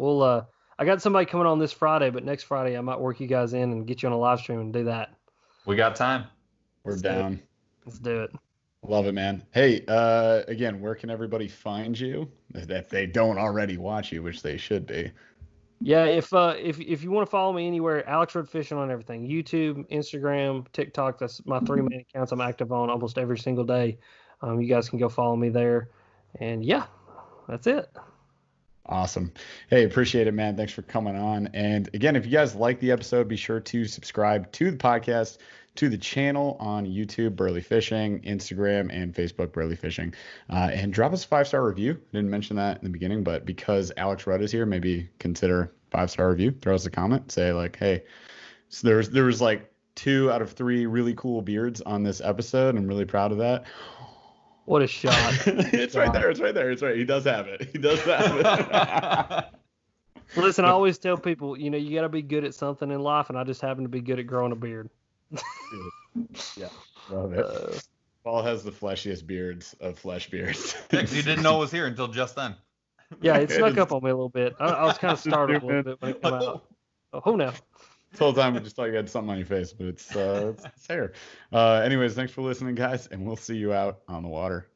I got somebody coming on this Friday, but next Friday I might work you guys in and get you on a live stream and do that. We got time. We're down. Let's do it. Love it, man. Hey, again, where can everybody find you if they don't already watch you, which they should be? Yeah, if you want to follow me anywhere, Alex Rudd Fishing on everything. YouTube, Instagram, TikTok, that's my 3 main accounts I'm active on almost every single day. You guys can go follow me there. And yeah, that's it. Awesome. Hey, appreciate it, man. Thanks for coming on. And again, if you guys like the episode, be sure to subscribe to the podcast, to the channel on YouTube, Burly Fishing, Instagram, and Facebook, Burly Fishing. And drop us a 5-star review. I didn't mention that in the beginning, but because Alex Rudd is here, maybe consider 5-star review. Throw us a comment. Say like, hey, so there was like 2 out of 3 really cool beards on this episode. I'm really proud of that. What a shot. It's right there. It's right there. It's right. He does have it. He does have it. Listen, I always tell people, you got to be good at something in life, and I just happen to be good at growing a beard. Yeah, love it. Paul has the fleshiest beards of flesh beards. You didn't know it was here until just then. Yeah, it snuck up on me a little bit. I was kind of startled a little bit when it came out. Oh, no. This whole time I just thought you had something on your face, but it's hair. Anyways, thanks for listening, guys, and we'll see you out on the water.